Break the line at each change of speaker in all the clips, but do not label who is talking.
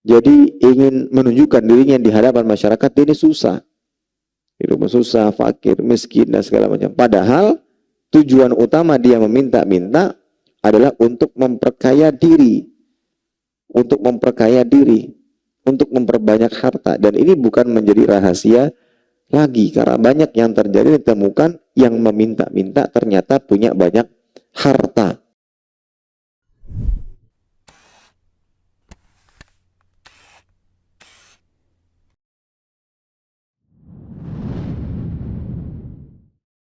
Jadi ingin menunjukkan dirinya di hadapan masyarakat, dia ini susah. Hidup susah, fakir, miskin, dan segala macam. Padahal tujuan utama dia meminta-minta adalah untuk memperkaya diri. Untuk memperkaya diri. Untuk memperbanyak harta. Dan ini bukan menjadi rahasia lagi. Karena banyak yang terjadi ditemukan yang meminta-minta ternyata punya banyak harta.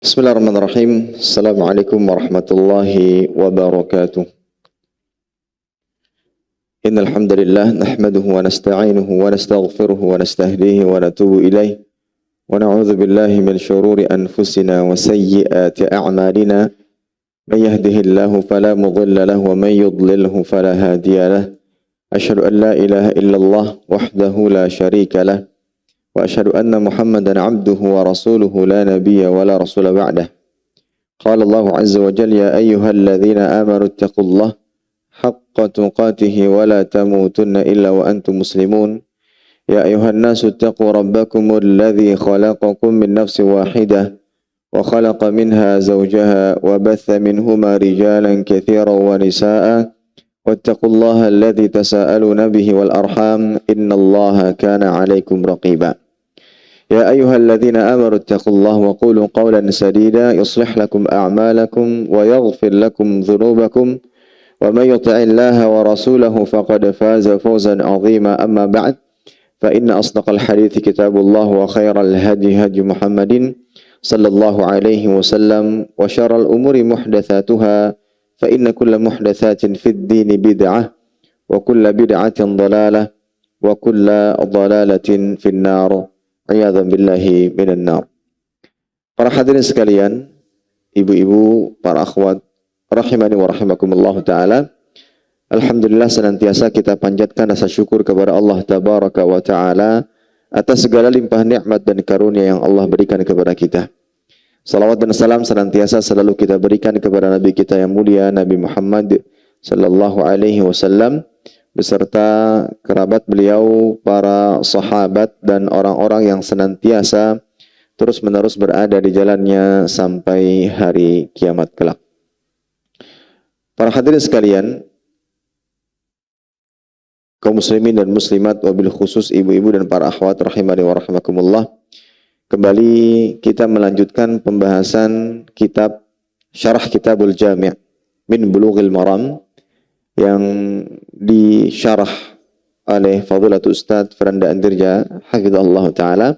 Bismillahirrahmanirrahim. Assalamualaikum warahmatullahi wabarakatuh. Innal hamdalillah nahmaduhu wa nasta'inuhu wa nastaghfiruhu wa nastahdihi wa natubu ilayh wa na'udzu billahi min shururi anfusina wa sayyiati a'malina. Man yahdihillahu fala mudilla lahu wa man yudlilhu fala hadiya lahu. Asyhadu an la ilaha illallah wahdahu la syarika lahu. وأشهد أن محمدا عبده ورسوله لا نبي ولا رسول بعده. قال الله عز وجل يا أيها الذين آمنوا اتقوا الله حق تقاته ولا تموتن إلا وأنتم مسلمون. يا أيها الناس اتقوا ربكم الذي خلقكم من نفس واحدة وخلق منها زوجها وبث منهما رجالا كثيرا ونساء واتقوا الله الذي تساءلون به والأرحام إن الله كان عليكم رقيبا. يا أيها الذين آمنوا اتقوا الله وقولوا قولا سديدا يصلح لكم أعمالكم ويغفر لكم ذنوبكم ومن يطع الله ورسوله فقد فاز فوزا عظيما. أما بعد فإن أصدق الحديث كتاب الله وخير الهدي هدي محمد صلى الله عليه وسلم وشر الأمور محدثاتها فإن كل محدثات في الدين بدعة وكل بدعة ضلالة وكل ضلالة في النار. A'yadzan billahi minan nar. Para hadirin sekalian, ibu-ibu, para akhwat, rahimani wa rahimakumullah ta'ala. Alhamdulillah senantiasa kita panjatkan rasa syukur kepada Allah tabaraka wa ta'ala atas segala limpah nikmat dan karunia yang Allah berikan kepada kita. Salawat dan salam senantiasa selalu kita berikan kepada Nabi kita yang mulia, Nabi Muhammad sallallahu alaihi wasallam, beserta kerabat beliau, para sahabat, dan orang-orang yang senantiasa terus-menerus berada di jalannya sampai hari kiamat kelak. Para hadirin sekalian, kaum muslimin dan muslimat, wabil khusus ibu-ibu dan para akhwat rahimani wa rahimakumullah, kembali kita melanjutkan pembahasan kitab Syarah Kitabul Jami' min Bulughil Maram yang disyarah oleh Fadilatul Ustadz Firanda Andirja hafizahullah ta'ala,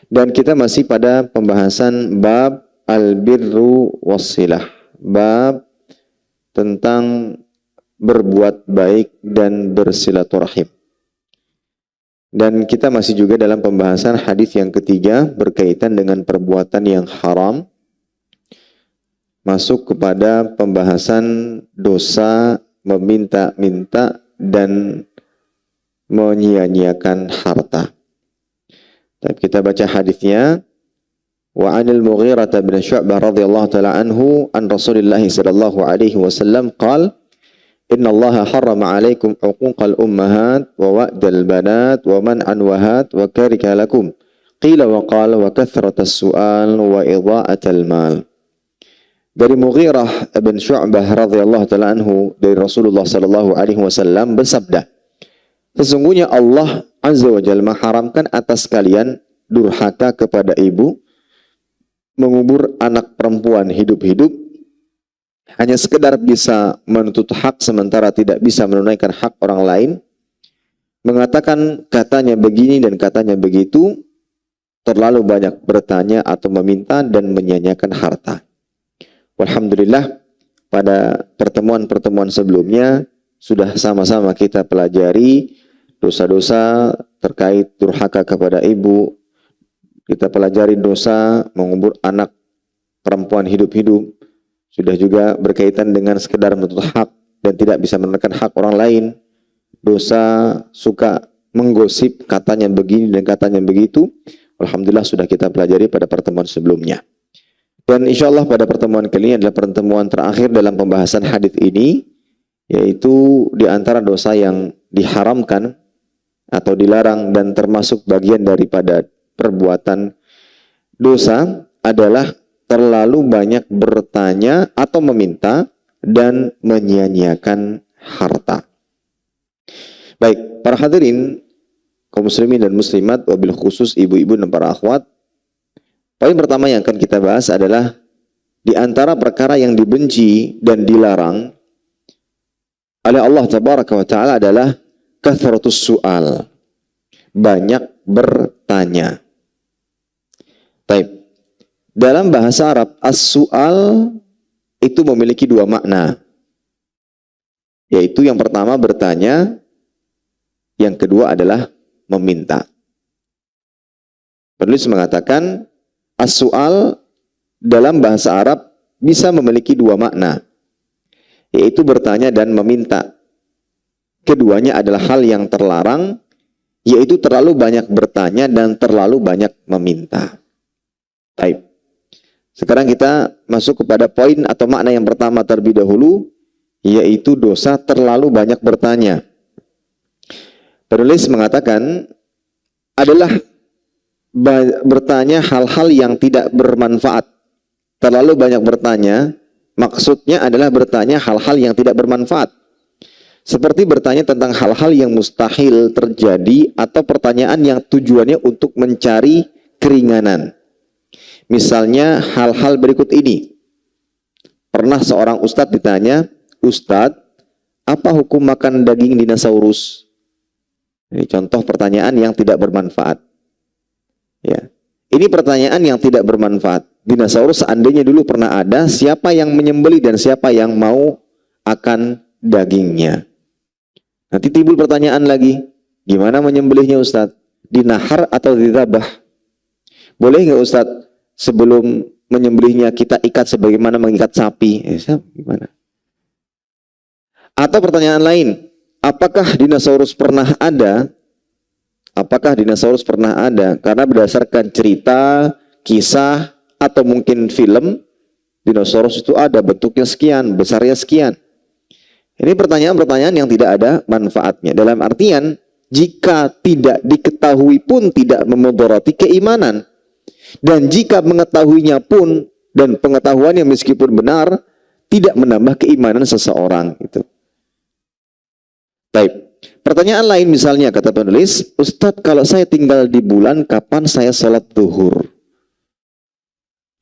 dan kita masih pada pembahasan bab al-birru wassilah, bab tentang berbuat baik dan bersilaturahim. Dan kita masih juga dalam pembahasan hadis yang ketiga berkaitan dengan perbuatan yang haram, masuk kepada pembahasan dosa meminta-minta dan menyia-nyiakan harta. Dan kita baca hadisnya. Wa 'anil Mughirah bin Syu'bah radhiyallahu ta'ala anhu an Rasulillah sallallahu alaihi wasallam qala inna Allah harrama 'alaikum 'uquqal ummahat wa wa'dal banat wa man'an wahat wa karika lakum qila wa qala wa kathratas su'al wa idha'atal mal. Dari Mughirah bin Syu'bah radhiyallahu ta'ala anhu, dari Rasulullah sallallahu alaihi wasallam bersabda, sesungguhnya Allah azza wa jalla mengharamkan atas kalian durhaka kepada ibu, mengubur anak perempuan hidup-hidup, hanya sekedar bisa menuntut hak sementara tidak bisa menunaikan hak orang lain, mengatakan katanya begini dan katanya begitu, terlalu banyak bertanya atau meminta dan menyanyiakan harta. Alhamdulillah, pada pertemuan-pertemuan sebelumnya sudah sama-sama kita pelajari dosa-dosa terkait durhaka kepada ibu. Kita pelajari dosa mengubur anak perempuan hidup-hidup. Sudah juga berkaitan dengan sekedar menuntut hak dan tidak bisa menunaikan hak orang lain. Dosa suka menggosip, katanya begini dan katanya begitu. Alhamdulillah sudah kita pelajari pada pertemuan sebelumnya. Dan insya Allah pada pertemuan kali ini adalah pertemuan terakhir dalam pembahasan hadis ini, yaitu di antara dosa yang diharamkan atau dilarang dan termasuk bagian daripada perbuatan dosa adalah terlalu banyak bertanya atau meminta dan menyia-nyiakan harta. Baik, para hadirin kaum muslimin dan muslimat, wabil khusus ibu-ibu dan para akhwat, poin pertama yang akan kita bahas adalah di antara perkara yang dibenci dan dilarang oleh Allah Tabaraka wa Ta'ala adalah kathratus su'al, banyak bertanya. Baik. Dalam bahasa Arab, as-su'al itu memiliki dua makna. Yaitu yang pertama bertanya, yang kedua adalah meminta. Penulis mengatakan as-su'al dalam bahasa Arab bisa memiliki dua makna, yaitu bertanya dan meminta. Keduanya adalah hal yang terlarang, yaitu terlalu banyak bertanya dan terlalu banyak meminta. Baik. Sekarang kita masuk kepada poin atau makna yang pertama terlebih dahulu, yaitu dosa terlalu banyak bertanya. Penulis mengatakan adalah bertanya hal-hal yang tidak bermanfaat. Terlalu banyak bertanya, maksudnya adalah bertanya hal-hal yang tidak bermanfaat. Seperti bertanya tentang hal-hal yang mustahil terjadi atau pertanyaan yang tujuannya untuk mencari keringanan. Misalnya hal-hal berikut ini. Pernah seorang ustadz ditanya, "Ustadz, apa hukum makan daging dinosaurus?" Ini contoh pertanyaan yang tidak bermanfaat. Ya. Ini pertanyaan yang tidak bermanfaat. Dinosaurus seandainya dulu pernah ada, siapa yang menyembelih dan siapa yang mau akan dagingnya? Nanti timbul pertanyaan lagi, gimana menyembelihnya Ustadz? Dinahar atau didzabah? Boleh nggak Ustadz sebelum menyembelihnya kita ikat sebagaimana mengikat sapi? Gimana? Atau pertanyaan lain, apakah dinosaurus pernah ada? Apakah dinosaurus pernah ada? Karena berdasarkan cerita, kisah, atau mungkin film, dinosaurus itu ada, bentuknya sekian, besarnya sekian. Ini pertanyaan-pertanyaan yang tidak ada manfaatnya. Dalam artian, jika tidak diketahui pun tidak memudarati keimanan. Dan jika mengetahuinya pun, dan pengetahuannya meskipun benar, tidak menambah keimanan seseorang. Gitu. Baik. Pertanyaan lain misalnya, kata penulis, Ustadz, kalau saya tinggal di bulan, kapan saya sholat zuhur?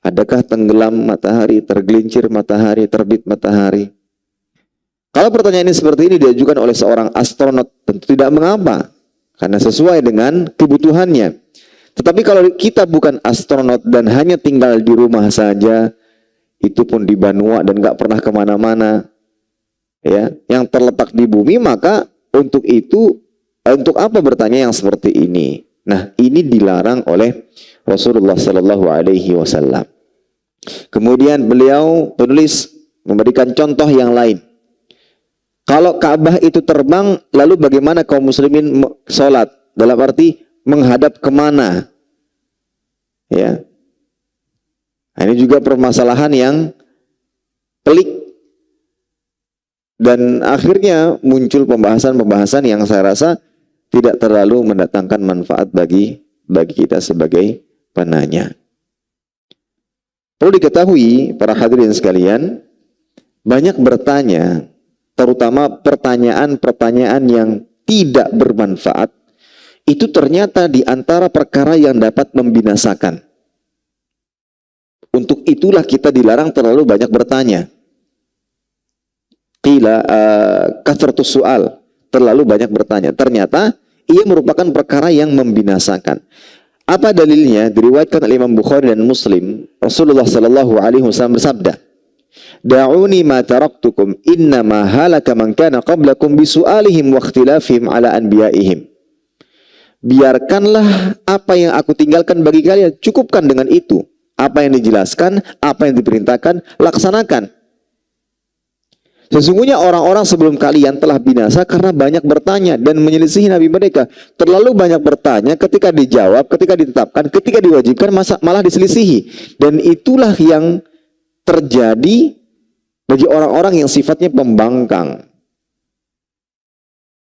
Adakah tenggelam matahari, tergelincir matahari, terbit matahari? Kalau pertanyaan ini seperti ini diajukan oleh seorang astronot, tentu tidak mengapa, karena sesuai dengan kebutuhannya. Tetapi kalau kita bukan astronot dan hanya tinggal di rumah saja, itu pun di Banua dan gak pernah kemana-mana, ya, yang terletak di bumi, maka untuk itu, untuk apa bertanya yang seperti ini? Nah, ini dilarang oleh Rasulullah Sallallahu Alaihi Wasallam. Kemudian beliau penulis memberikan contoh yang lain. Kalau Ka'bah itu terbang, lalu bagaimana kaum muslimin sholat? Dalam arti menghadap kemana? Ya, nah, ini juga permasalahan yang pelik. Dan akhirnya muncul pembahasan-pembahasan yang saya rasa tidak terlalu mendatangkan manfaat bagi kita sebagai penanya. Perlu diketahui para hadirin sekalian, banyak bertanya, terutama pertanyaan-pertanyaan yang tidak bermanfaat, itu ternyata di antara perkara yang dapat membinasakan. Untuk itulah kita dilarang terlalu banyak bertanya. Qila kathratus su'al, terlalu banyak bertanya. Ternyata ia merupakan perkara yang membinasakan. Apa dalilnya? Diriwayatkan oleh Imam Bukhari dan Muslim, Rasulullah sallallahu alaihi wasallam bersabda, "Da'uni ma taraktukum innama halaka man kana qablakum bisu'alihim wa ikhtilafihim ala anbiya'ihim." Biarkanlah apa yang aku tinggalkan bagi kalian, cukupkan dengan itu. Apa yang dijelaskan, apa yang diperintahkan, laksanakan. Sesungguhnya orang-orang sebelum kalian telah binasa karena banyak bertanya dan menyelisihi Nabi mereka. Terlalu banyak bertanya, ketika dijawab, ketika ditetapkan, ketika diwajibkan, malah diselisihi. Dan itulah yang terjadi bagi orang-orang yang sifatnya pembangkang.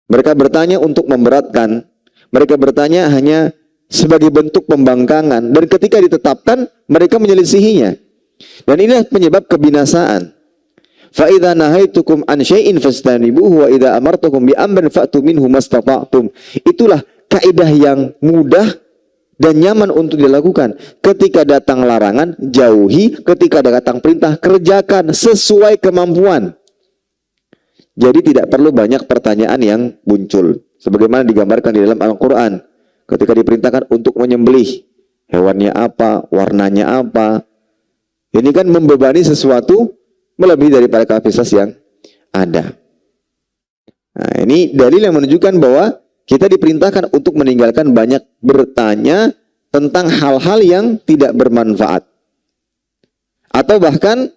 Mereka bertanya untuk memberatkan, Mereka bertanya hanya sebagai bentuk pembangkangan, dan ketika ditetapkan mereka menyelisihinya. Dan inilah penyebab kebinasaan. Fa idza nahaitukum an syai'in fastanibuhu wa idza amartukum bi amrin fa'tu minhu mastata'tum. Itulah kaidah yang mudah dan nyaman untuk dilakukan. Ketika datang larangan, jauhi. Ketika datang perintah, kerjakan sesuai kemampuan. Jadi tidak perlu banyak pertanyaan yang muncul. Sebagaimana digambarkan di dalam Al-Quran. Ketika diperintahkan untuk menyembelih, hewannya apa, warnanya apa. Ini kan membebani sesuatu melebihi daripada kapasitas yang ada. Nah, ini dalil yang menunjukkan bahwa kita diperintahkan untuk meninggalkan banyak bertanya tentang hal-hal yang tidak bermanfaat. Atau bahkan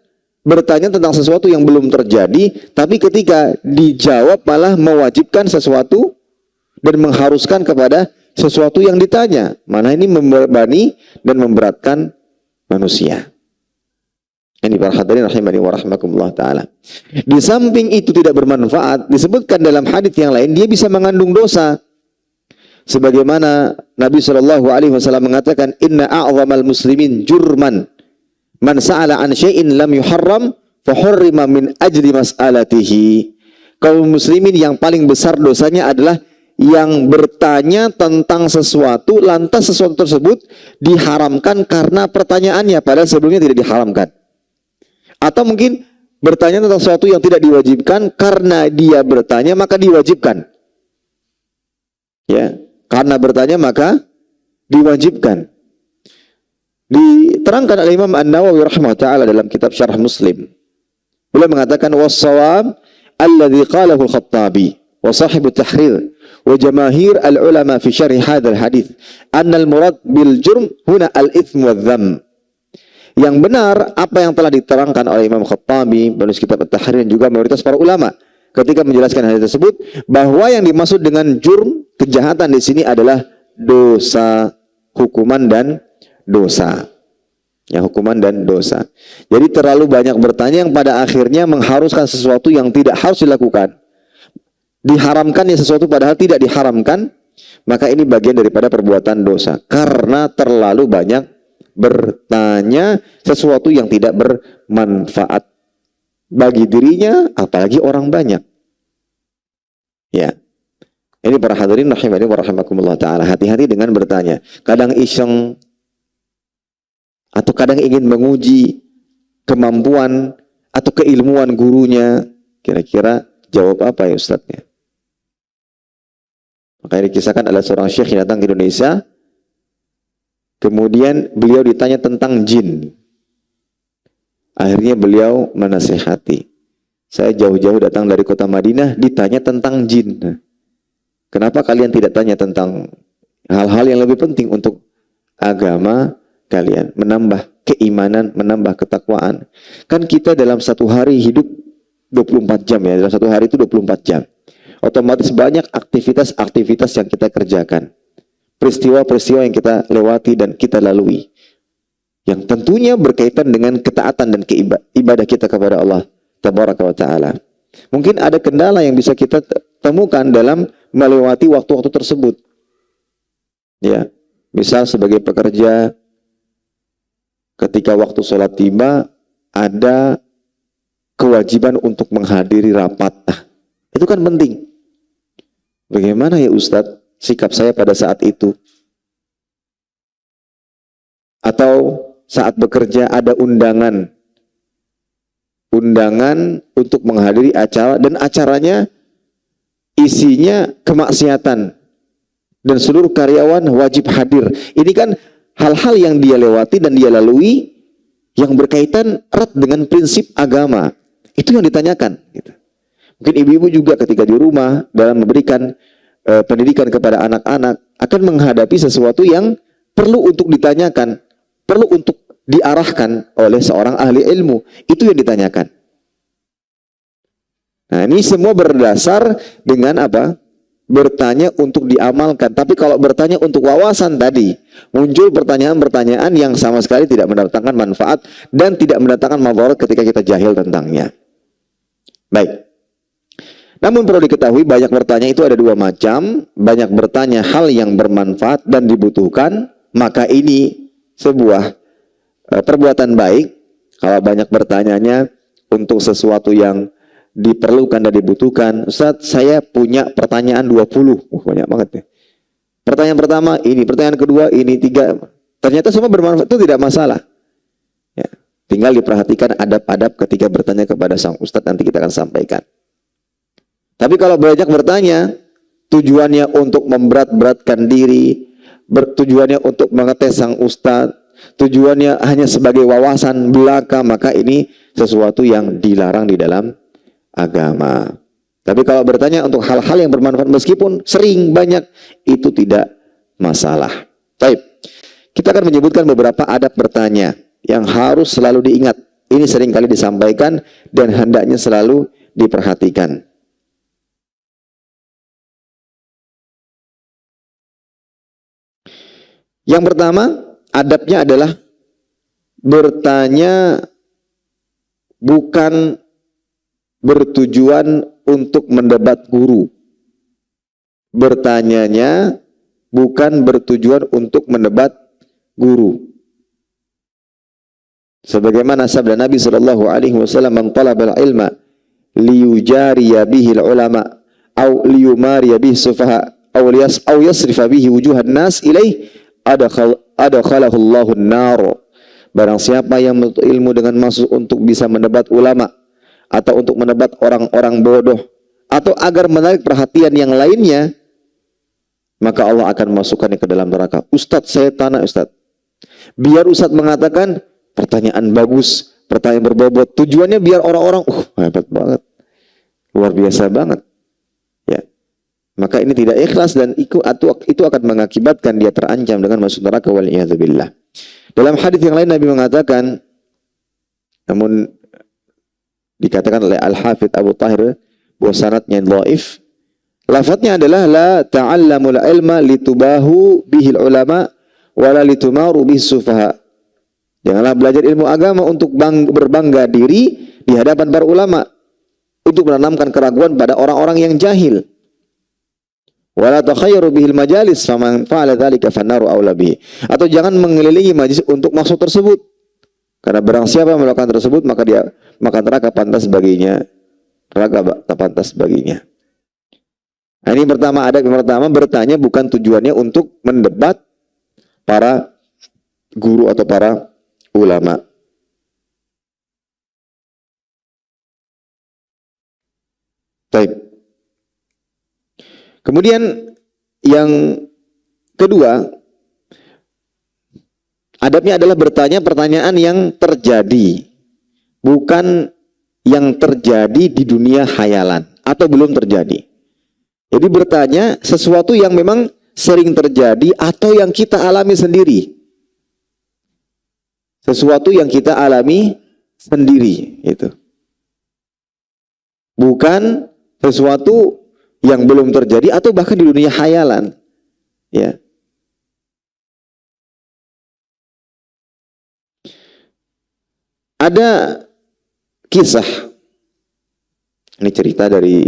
bertanya tentang sesuatu yang belum terjadi, tapi ketika dijawab malah mewajibkan sesuatu dan mengharuskan kepada sesuatu yang ditanya. Mana ini membebani dan memberatkan manusia. Ini para hadirin rahimani wa rahmakumullah ta'ala. Di samping itu tidak bermanfaat, disebutkan dalam hadits yang lain, dia bisa mengandung dosa. Sebagaimana Nabi SAW mengatakan, Inna a'zamal muslimin jurman, man sa'ala an syai'in lam yuharram, fahurrima min ajli mas'alatihi. Kaum muslimin yang paling besar dosanya adalah yang bertanya tentang sesuatu, lantas sesuatu tersebut diharamkan karena pertanyaannya, padahal sebelumnya tidak diharamkan. Atau mungkin bertanya tentang sesuatu yang tidak diwajibkan, karena dia bertanya maka diwajibkan. Ya, karena bertanya maka diwajibkan. Diterangkan oleh Imam An-Nawawi rahimahullah ta'ala dalam kitab Syarah Muslim. Beliau mengatakan was-shawab alladhi qalahu al-Khattabi wa sahibu tahrir wa jamahir al-ulama fi syarh hadzal hadits anna al-murad bil jurm huna al-itsm wa dzam. Yang benar apa yang telah diterangkan oleh Imam Khattabi, penulis kitab At-Tahrir, dan juga mayoritas para ulama ketika menjelaskan hal tersebut, bahwa yang dimaksud dengan jurm, kejahatan di sini adalah dosa, hukuman dan dosa. Ya, hukuman dan dosa. Jadi terlalu banyak bertanya yang pada akhirnya mengharuskan sesuatu yang tidak harus dilakukan. Diharamkannya sesuatu padahal tidak diharamkan, maka ini bagian daripada perbuatan dosa. Karena terlalu banyak bertanya sesuatu yang tidak bermanfaat bagi dirinya, apalagi orang banyak. Ya, ini para hadirin rahimani wa rahimakumullah ta'ala, hati-hati dengan bertanya. Kadang iseng atau kadang ingin menguji kemampuan atau keilmuan gurunya. Kira-kira jawab apa ya ustadznya? Makanya dikisahkan ada seorang syekh yang datang ke Indonesia. Kemudian beliau ditanya tentang jin. Akhirnya beliau menasihati. Saya jauh-jauh datang dari kota Madinah, ditanya tentang jin. Kenapa kalian tidak tanya tentang hal-hal yang lebih penting untuk agama kalian? Menambah keimanan, menambah ketakwaan. Kan kita dalam satu hari hidup 24 jam ya. Dalam satu hari itu 24 jam. Otomatis banyak aktivitas-aktivitas yang kita kerjakan. Peristiwa-peristiwa yang kita lewati dan kita lalui, yang tentunya berkaitan dengan ketaatan dan ibadah kita kepada Allah Tabaraka wa Ta'ala. Mungkin ada kendala yang bisa kita temukan dalam melewati waktu-waktu tersebut. Ya, misal sebagai pekerja, ketika waktu sholat tiba, ada kewajiban untuk menghadiri rapat. Nah, itu kan penting. Bagaimana ya Ustadz sikap saya pada saat itu? Atau saat bekerja ada undangan untuk menghadiri acara, dan acaranya isinya kemaksiatan dan seluruh karyawan wajib hadir. Ini kan hal-hal yang dia lewati dan dia lalui yang berkaitan erat dengan prinsip agama. Itu yang ditanyakan gitu. Mungkin ibu-ibu juga ketika di rumah dalam memberikan pendidikan kepada anak-anak akan menghadapi sesuatu yang perlu untuk ditanyakan, perlu untuk diarahkan oleh seorang ahli ilmu. Itu yang ditanyakan. Nah, ini semua berdasar dengan apa? Bertanya untuk diamalkan. Tapi kalau bertanya untuk wawasan tadi, muncul pertanyaan-pertanyaan yang sama sekali tidak mendatangkan manfaat dan tidak mendatangkan madarat ketika kita jahil tentangnya. Baik. Namun perlu diketahui banyak bertanya itu ada dua macam. Banyak bertanya hal yang bermanfaat dan dibutuhkan, maka ini sebuah perbuatan baik. Kalau banyak bertanyanya untuk sesuatu yang diperlukan dan dibutuhkan. Ustaz, saya punya pertanyaan 20. Banyak banget ya. Pertanyaan pertama ini, pertanyaan kedua ini, 3. Ternyata semua bermanfaat, itu tidak masalah. Ya. Tinggal diperhatikan adab-adab ketika bertanya kepada sang ustadz, nanti kita akan sampaikan. Tapi kalau banyak bertanya, tujuannya untuk memberat-beratkan diri, tujuannya untuk mengetes sang ustadz, tujuannya hanya sebagai wawasan belaka, maka ini sesuatu yang dilarang di dalam agama. Tapi kalau bertanya untuk hal-hal yang bermanfaat meskipun sering banyak, itu tidak masalah. Baik, kita akan menyebutkan beberapa adab bertanya yang harus selalu diingat. Ini sering kali disampaikan dan hendaknya selalu diperhatikan. Yang pertama, adabnya adalah bertanya bukan bertujuan untuk mendebat guru. Bertanyanya bukan bertujuan untuk mendebat guru. Sebagaimana sabda Nabi sallallahu alaihi wasallam, "Man talabal ilma liyujariya bihi ulama aw liyumariya bihi sufaha aw yasrifa bihi wujuhan nas ilaih adakhalahu Allahu an-nar." Barang siapa yang menuntut ilmu dengan maksud untuk bisa mendebat ulama atau untuk menebat orang-orang bodoh, atau agar menarik perhatian yang lainnya, maka Allah akan memasukkannya ke dalam neraka. Ustadz, saya tanya Ustadz, biar Ustadz mengatakan pertanyaan bagus, pertanyaan berbobot, tujuannya biar orang-orang, hebat banget, luar biasa banget, ya. Maka ini tidak ikhlas dan itu akan mengakibatkan dia terancam dengan masuk neraka, wal'iyadzubillah. Dalam hadis yang lain Nabi mengatakan, namun dikatakan oleh Al-Hafidh Abu Tahir bahwa sanadnya dhaif. Lafadznya adalah la ta'allamul ilma litubahu bihil ulama wala litumaru bis sufaha. Janganlah belajar ilmu agama untuk berbangga diri di hadapan para ulama, untuk menanamkan keraguan pada orang-orang yang jahil. Wala takhayyaru bihil majalis faman fa'ala dzalika fannaru aula bihi. Atau jangan mengelilingi majlis untuk maksud tersebut. Karena barang siapa yang melakukan tersebut, maka neraka pantas baginya. Neraka pantas baginya. Nah, ini pertama, adab yang pertama, bertanya bukan tujuannya untuk mendebat para guru atau para ulama. Baik. Kemudian yang kedua, adabnya adalah bertanya pertanyaan yang terjadi, bukan yang terjadi di dunia khayalan atau belum terjadi. Jadi bertanya sesuatu yang memang sering terjadi atau yang kita alami sendiri. Sesuatu yang kita alami sendiri itu. Bukan sesuatu yang belum terjadi atau bahkan di dunia khayalan. Ya. Ada kisah, ini cerita dari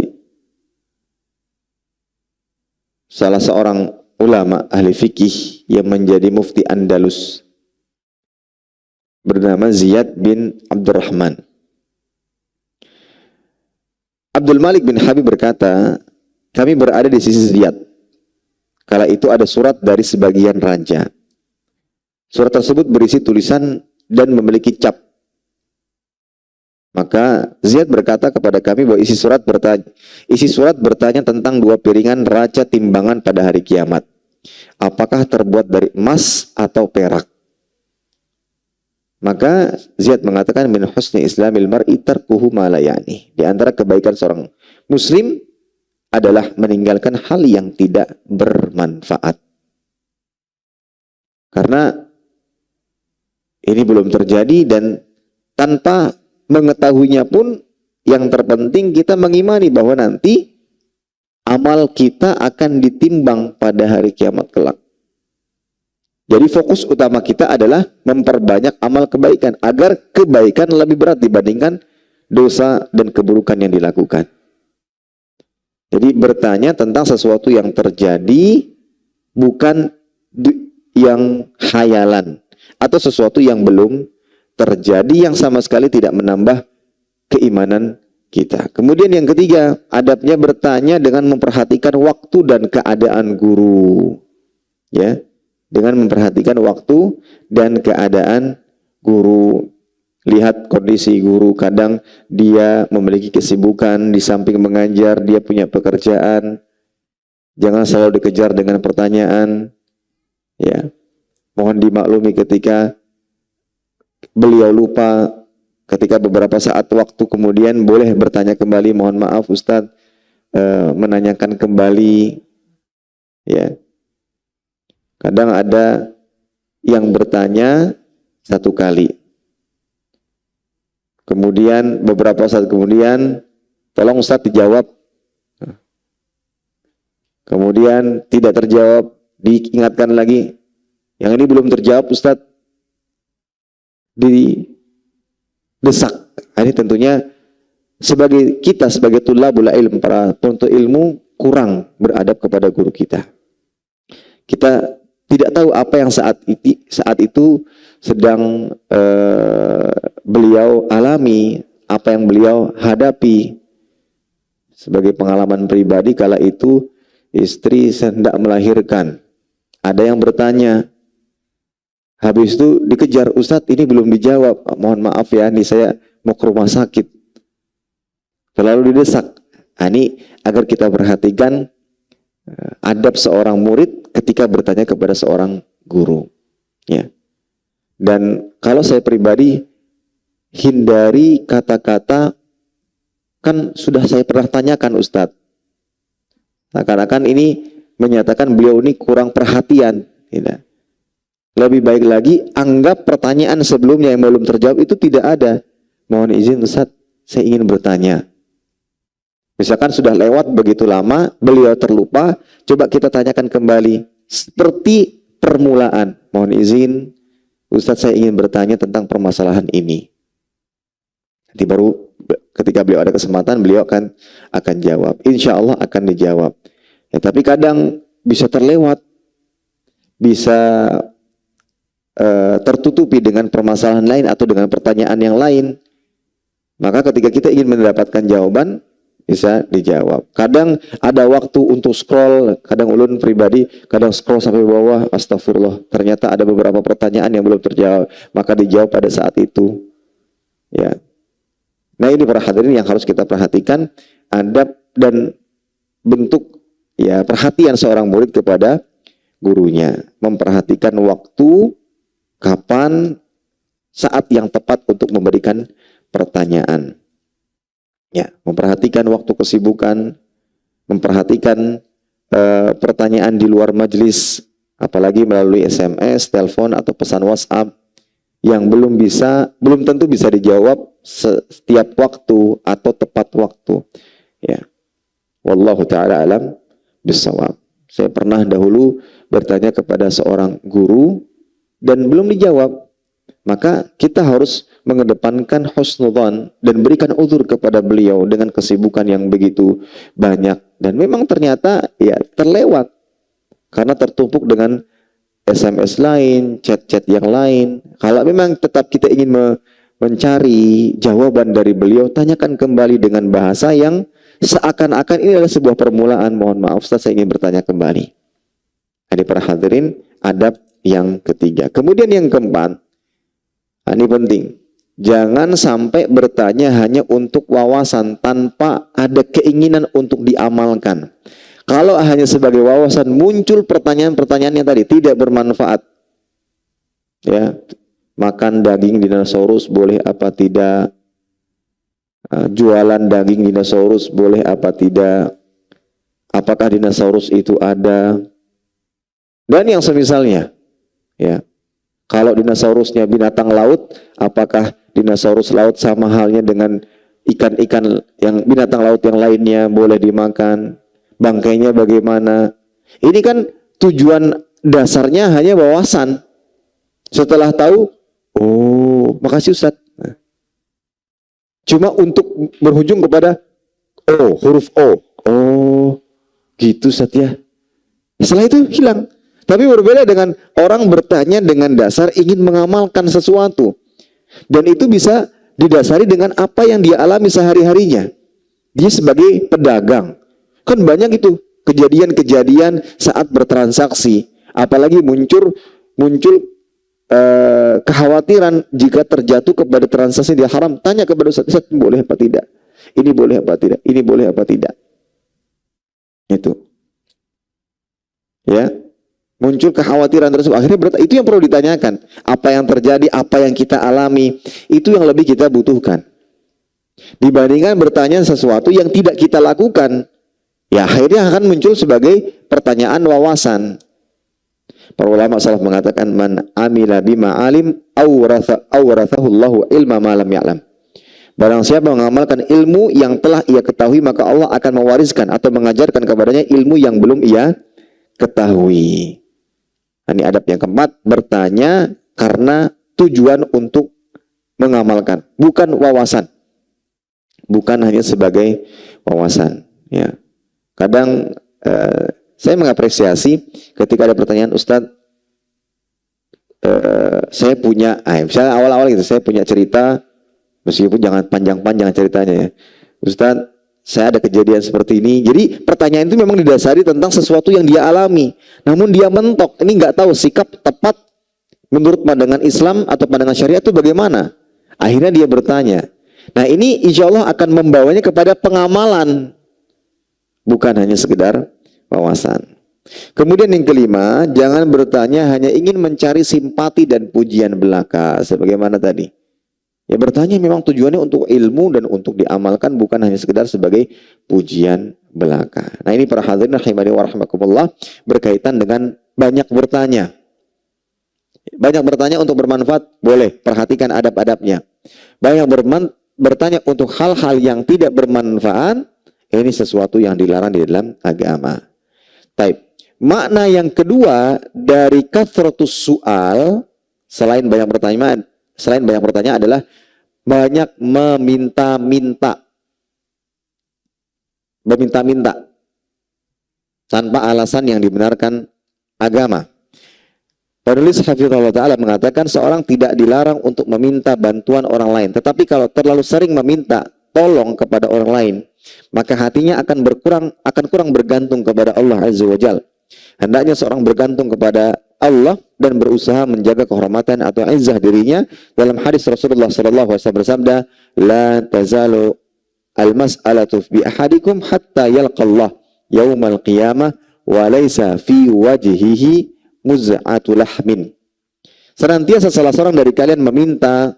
salah seorang ulama ahli fikih yang menjadi mufti Andalus, bernama Ziyad bin Abdurrahman. Abdul Malik bin Habib berkata, kami berada di sisi Ziyad. Kala itu ada surat dari sebagian raja. Surat tersebut berisi tulisan dan memiliki cap. Maka Ziyad berkata kepada kami bahwa isi surat bertanya tentang 2 piringan raca timbangan pada hari kiamat. Apakah terbuat dari emas atau perak? Maka Ziyad mengatakan, min husni islamil mar'i tarkuhu ma la ya'ni. Di antara kebaikan seorang muslim adalah meninggalkan hal yang tidak bermanfaat. Karena ini belum terjadi dan tanpa mengetahuinya pun yang terpenting kita mengimani bahwa nanti amal kita akan ditimbang pada hari kiamat kelak. Jadi fokus utama kita adalah memperbanyak amal kebaikan agar kebaikan lebih berat dibandingkan dosa dan keburukan yang dilakukan. Jadi bertanya tentang sesuatu yang terjadi, bukan yang khayalan, atau sesuatu yang belum terjadi, yang sama sekali tidak menambah keimanan kita. Kemudian yang ketiga, adabnya bertanya dengan memperhatikan waktu dan keadaan guru. Ya, dengan memperhatikan waktu dan keadaan guru. Lihat kondisi guru, kadang dia memiliki kesibukan, di samping mengajar dia punya pekerjaan. Jangan selalu dikejar dengan pertanyaan. Ya, mohon dimaklumi ketika beliau lupa, ketika beberapa saat waktu kemudian boleh bertanya kembali, mohon maaf Ustadz, menanyakan kembali. Ya, kadang ada yang bertanya satu kali, kemudian beberapa saat kemudian, tolong Ustadz dijawab. Kemudian tidak terjawab, diingatkan lagi, yang ini belum terjawab Ustadz, didesak. Ini tentunya sebagai tulabul ilm, para penuntut ilmu, kurang beradab kepada guru kita. Kita tidak tahu apa yang saat itu sedang beliau alami, apa yang beliau hadapi. Sebagai pengalaman pribadi, kala itu istri hendak melahirkan, ada yang bertanya, habis itu dikejar, Ustadz ini belum dijawab, mohon maaf ya, ini saya mau ke rumah sakit. Terlalu didesak. Ini agar kita perhatikan adab seorang murid ketika bertanya kepada seorang guru. Ya. Dan kalau saya pribadi, hindari kata-kata, kan sudah saya pernah tanyakan Ustadz. Seakan-akan ini menyatakan beliau ini kurang perhatian. Tidak. Lebih baik lagi, anggap pertanyaan sebelumnya yang belum terjawab itu tidak ada. Mohon izin Ustadz, saya ingin bertanya. Misalkan sudah lewat begitu lama, beliau terlupa, coba kita tanyakan kembali. Seperti permulaan, mohon izin Ustadz, saya ingin bertanya tentang permasalahan ini. Nanti baru ketika beliau ada kesempatan, beliau akan jawab. Insya Allah akan dijawab. Ya, tapi kadang bisa terlewat, bisa tertutupi dengan permasalahan lain atau dengan pertanyaan yang lain. Maka ketika kita ingin mendapatkan jawaban, bisa dijawab. Kadang ada waktu untuk scroll, kadang ulun pribadi, kadang scroll sampai bawah, astagfirullah, ternyata ada beberapa pertanyaan yang belum terjawab, maka dijawab pada saat itu. Ya. Nah, ini para hadirin yang harus kita perhatikan, adab dan bentuk ya perhatian seorang murid kepada gurunya, memperhatikan waktu, kapan, saat yang tepat untuk memberikan pertanyaan. Ya, memperhatikan waktu kesibukan, memperhatikan pertanyaan di luar majelis, apalagi melalui SMS, telepon atau pesan WhatsApp yang belum tentu bisa dijawab setiap waktu atau tepat waktu. Ya, wallahu taala alam bissawab. Saya pernah dahulu bertanya kepada seorang guru dan belum dijawab. Maka kita harus mengedepankan husnudzan dan berikan uzur kepada beliau dengan kesibukan yang begitu banyak. Dan memang ternyata ya terlewat karena tertumpuk dengan SMS lain, chat-chat yang lain. Kalau memang tetap kita ingin mencari jawaban dari beliau, tanyakan kembali dengan bahasa yang seakan-akan ini adalah sebuah permulaan. Mohon maaf Ustaz, saya ingin bertanya kembali. Ini para hadirin, adab yang ketiga. Kemudian yang keempat, ini penting. Jangan sampai bertanya hanya untuk wawasan tanpa ada keinginan untuk diamalkan. Kalau hanya sebagai wawasan muncul pertanyaan-pertanyaan yang tadi tidak bermanfaat. Ya, makan daging dinosaurus boleh apa tidak? Jualan daging dinosaurus boleh apa tidak? Apakah dinosaurus itu ada? Dan yang semisalnya. Ya. Kalau dinosaurusnya binatang laut, apakah dinosaurus laut sama halnya dengan ikan-ikan yang binatang laut yang lainnya boleh dimakan? Bangkainya bagaimana? Ini kan tujuan dasarnya hanya wawasan. Setelah tahu, oh, makasih Ustadz. Cuma untuk berujung kepada O, huruf O. Oh, gitu Ustaz ya. Setelah itu hilang. Tapi berbeda dengan orang bertanya dengan dasar ingin mengamalkan sesuatu. Dan itu bisa didasari dengan apa yang dia alami sehari-harinya. Dia sebagai pedagang. Kan banyak itu kejadian-kejadian saat bertransaksi. Apalagi muncul kekhawatiran jika terjatuh kepada transaksi yang haram. Tanya kepada Ustaz, Ustaz boleh apa tidak? Ini boleh apa tidak? Ini boleh apa tidak? Itu. Ya. Muncul kekhawatiran tersebut. Akhirnya itu yang perlu ditanyakan. Apa yang terjadi, apa yang kita alami, itu yang lebih kita butuhkan. Dibandingkan bertanya sesuatu yang tidak kita lakukan, ya akhirnya akan muncul sebagai pertanyaan wawasan. Para ulama salaf mengatakan man amila bima alim awrathahu Allahu ilma ma lam ya'lam. Barang siapa mengamalkan ilmu yang telah ia ketahui, maka Allah akan mewariskan atau mengajarkan kepadanya ilmu yang belum ia ketahui. Ini adab yang keempat, bertanya karena tujuan untuk mengamalkan, bukan wawasan. Bukan hanya sebagai wawasan. Ya. Kadang saya mengapresiasi ketika ada pertanyaan, Ustadz, saya punya, misalnya awal-awal gitu, saya punya cerita, meskipun jangan panjang-panjang ceritanya ya. Ustadz, saya ada kejadian seperti ini. Jadi pertanyaan itu memang didasari tentang sesuatu yang dia alami. Namun dia mentok, ini nggak tahu sikap tepat menurut pandangan Islam atau pandangan syariat itu bagaimana. Akhirnya dia bertanya. Nah ini insya Allah akan membawanya kepada pengamalan. Bukan hanya sekedar wawasan. Kemudian yang kelima, jangan bertanya hanya ingin mencari simpati dan pujian belaka. Sebagaimana tadi. Ya bertanya memang tujuannya untuk ilmu dan untuk diamalkan, bukan hanya sekedar sebagai pujian belaka. Nah ini para hadirin rahimani wa rahimakumullah, berkaitan dengan banyak bertanya. Banyak bertanya untuk bermanfaat, boleh, perhatikan adab-adabnya. Banyak bertanya untuk hal-hal yang tidak bermanfaat, ini sesuatu yang dilarang di dalam agama. Taib. Makna yang kedua dari kathratus su'al, selain banyak bertanya adalah banyak meminta-minta. Meminta-minta tanpa alasan yang dibenarkan agama. Penulis Hafizahullah Ta'ala mengatakan seorang tidak dilarang untuk meminta bantuan orang lain. Tetapi kalau terlalu sering meminta tolong kepada orang lain, maka hatinya akan kurang bergantung kepada Allah Azza wa Jalla. Hendaknya seorang bergantung kepada Allah dan berusaha menjaga kehormatan atau izzah dirinya. Dalam hadis Rasulullah SAW bersabda, la tazalu al-mas'alatu bi ahadikum hatta yalqallah yaumal qiyamah wa laysa fi wajhihi muz'atu lahmin. Senantiasa salah seorang dari kalian meminta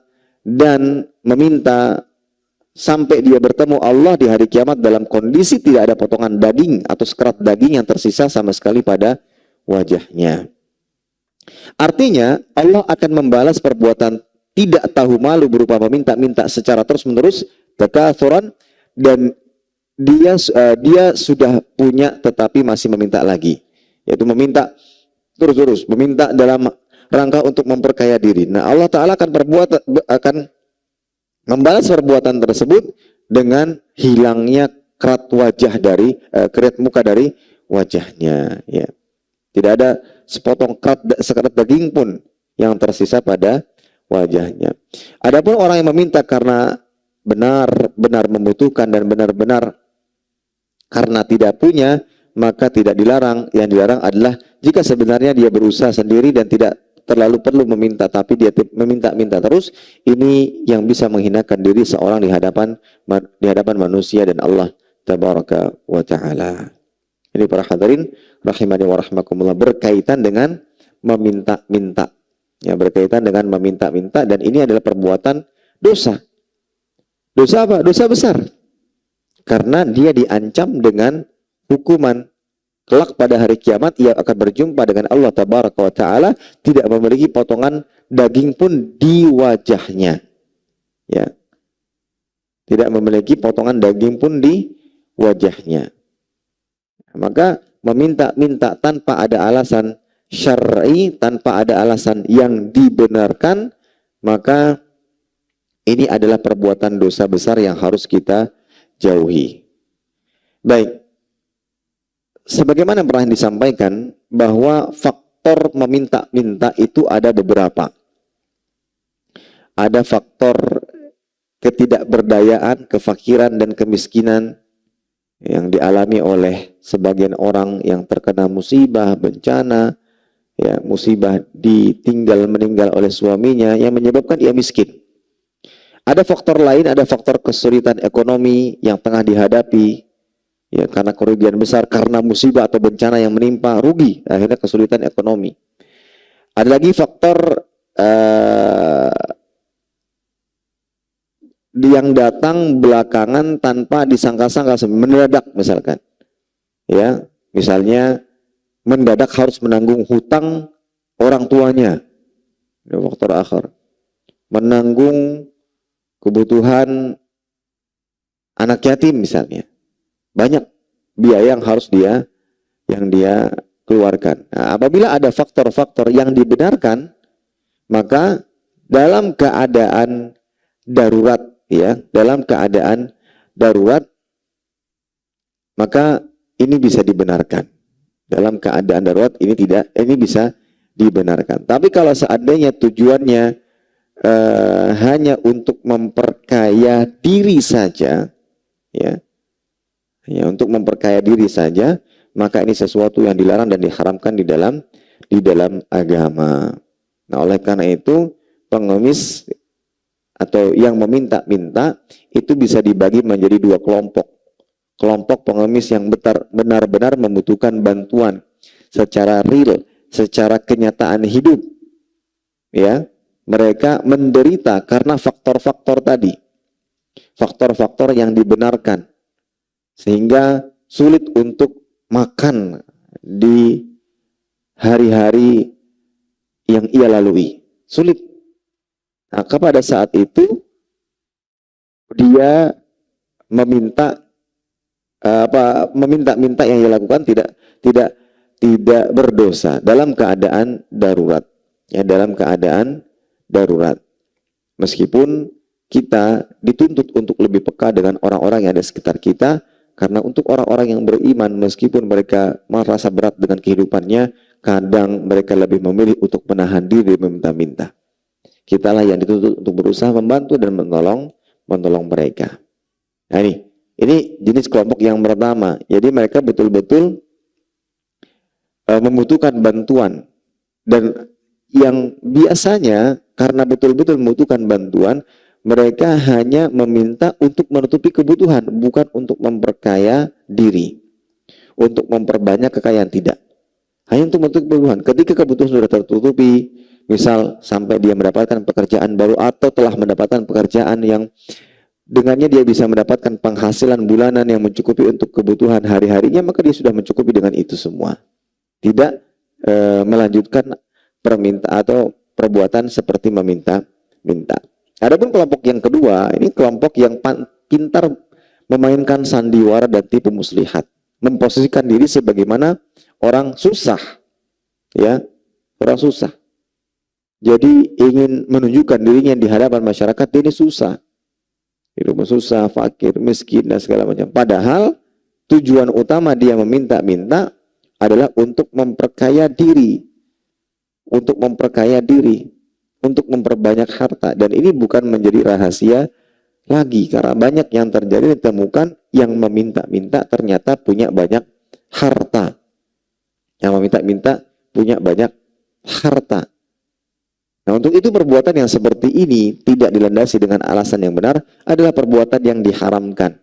sampai dia bertemu Allah di hari kiamat dalam kondisi tidak ada potongan daging atau sekerat daging yang tersisa sama sekali pada wajahnya. Artinya Allah akan membalas perbuatan tidak tahu malu berupa meminta-minta secara terus-menerus, takatsuran, dan dia sudah punya tetapi masih meminta lagi, yaitu meminta terus-terus, meminta dalam rangka untuk memperkaya diri. Nah Allah Ta'ala akan membalas perbuatan tersebut dengan hilangnya kerat muka dari wajahnya. Ya. Tidak ada sepotong sekerat daging pun yang tersisa pada wajahnya. Adapun orang yang meminta karena benar-benar membutuhkan dan benar-benar karena tidak punya, maka tidak dilarang. Yang dilarang adalah jika sebenarnya dia berusaha sendiri dan tidak terlalu perlu meminta, tapi dia meminta-minta terus, ini yang bisa menghinakan diri seorang di hadapan manusia dan Allah Tabaraka wa Ta'ala. Ini para hadirin rahimani wa rahimakumullah, berkaitan dengan meminta-minta. Ya, berkaitan dengan meminta-minta, dan ini adalah perbuatan dosa. Dosa apa? Dosa besar. Karena dia diancam dengan hukuman. Kelak pada hari kiamat ia akan berjumpa dengan Allah Tabaraka wa Ta'ala, tidak memiliki potongan daging pun di wajahnya. Ya. Tidak memiliki potongan daging pun di wajahnya. Maka meminta-minta tanpa ada alasan syar'i, tanpa ada alasan yang dibenarkan, maka ini adalah perbuatan dosa besar yang harus kita jauhi. Baik. sebagaimana pernah disampaikan bahwa faktor meminta-minta itu ada beberapa. Ada faktor ketidakberdayaan, kefakiran dan kemiskinan yang dialami oleh sebagian orang yang terkena musibah, bencana, ya, musibah ditinggal meninggal oleh suaminya yang menyebabkan ia miskin. Ada faktor lain, ada faktor kesulitan ekonomi yang tengah dihadapi, ya, karena kerugian besar, karena musibah atau bencana yang menimpa, rugi, akhirnya kesulitan ekonomi. Ada lagi faktor yang datang belakangan tanpa disangka-sangka, mendadak misalkan, ya, misalnya mendadak harus menanggung hutang orang tuanya, faktor akhir, menanggung kebutuhan anak yatim misalnya, banyak biaya yang harus dia keluarkan. Nah, apabila ada faktor-faktor yang dibenarkan, maka dalam keadaan darurat, ya, dalam keadaan darurat, maka ini bisa dibenarkan. Dalam keadaan darurat ini bisa dibenarkan. Tapi kalau seandainya tujuannya hanya untuk memperkaya diri saja, ya, hanya untuk memperkaya diri saja, maka ini sesuatu yang dilarang dan diharamkan di dalam agama. Nah, oleh karena itu pengemis atau yang meminta-minta itu bisa dibagi menjadi dua kelompok. Kelompok pengemis yang benar-benar membutuhkan bantuan secara real, secara kenyataan hidup. Ya, mereka menderita karena faktor-faktor tadi. Faktor-faktor yang dibenarkan. Sehingga sulit untuk makan di hari-hari yang ia lalui. Sulit. Nah, pada saat itu dia meminta yang ia lakukan tidak berdosa dalam keadaan darurat. Ya, dalam keadaan darurat. Meskipun kita dituntut untuk lebih peka dengan orang-orang yang ada di sekitar kita, karena untuk orang-orang yang beriman, meskipun mereka merasa berat dengan kehidupannya, kadang mereka lebih memilih untuk menahan diri meminta-minta. Kitalah yang dituntut untuk berusaha membantu dan menolong mereka. Nah, ini jenis kelompok yang pertama. Jadi mereka betul-betul membutuhkan bantuan. Dan yang biasanya karena betul-betul membutuhkan bantuan, mereka hanya meminta untuk menutupi kebutuhan, bukan untuk memperkaya diri, untuk memperbanyak kekayaan, tidak. Hanya untuk menutupi kebutuhan. Ketika kebutuhan sudah tertutupi, misal sampai dia mendapatkan pekerjaan baru atau telah mendapatkan pekerjaan yang dengannya dia bisa mendapatkan penghasilan bulanan yang mencukupi untuk kebutuhan hari-harinya, maka dia sudah mencukupi dengan itu semua. Tidak melanjutkan permintaan atau perbuatan seperti meminta-minta. Adapun kelompok yang kedua, ini kelompok yang pintar memainkan sandiwara dan tipu muslihat, memposisikan diri sebagaimana orang susah, ya, orang susah. Jadi ingin menunjukkan dirinya di hadapan masyarakat, ini susah, hidup susah, fakir, miskin dan segala macam. Padahal tujuan utama dia meminta-minta adalah untuk memperkaya diri, untuk memperbanyak harta. Dan ini bukan menjadi rahasia lagi, karena banyak yang terjadi ditemukan yang meminta-minta ternyata punya banyak harta. Yang meminta-minta punya banyak harta. Nah, untuk itu perbuatan yang seperti ini tidak dilandasi dengan alasan yang benar, adalah perbuatan yang diharamkan.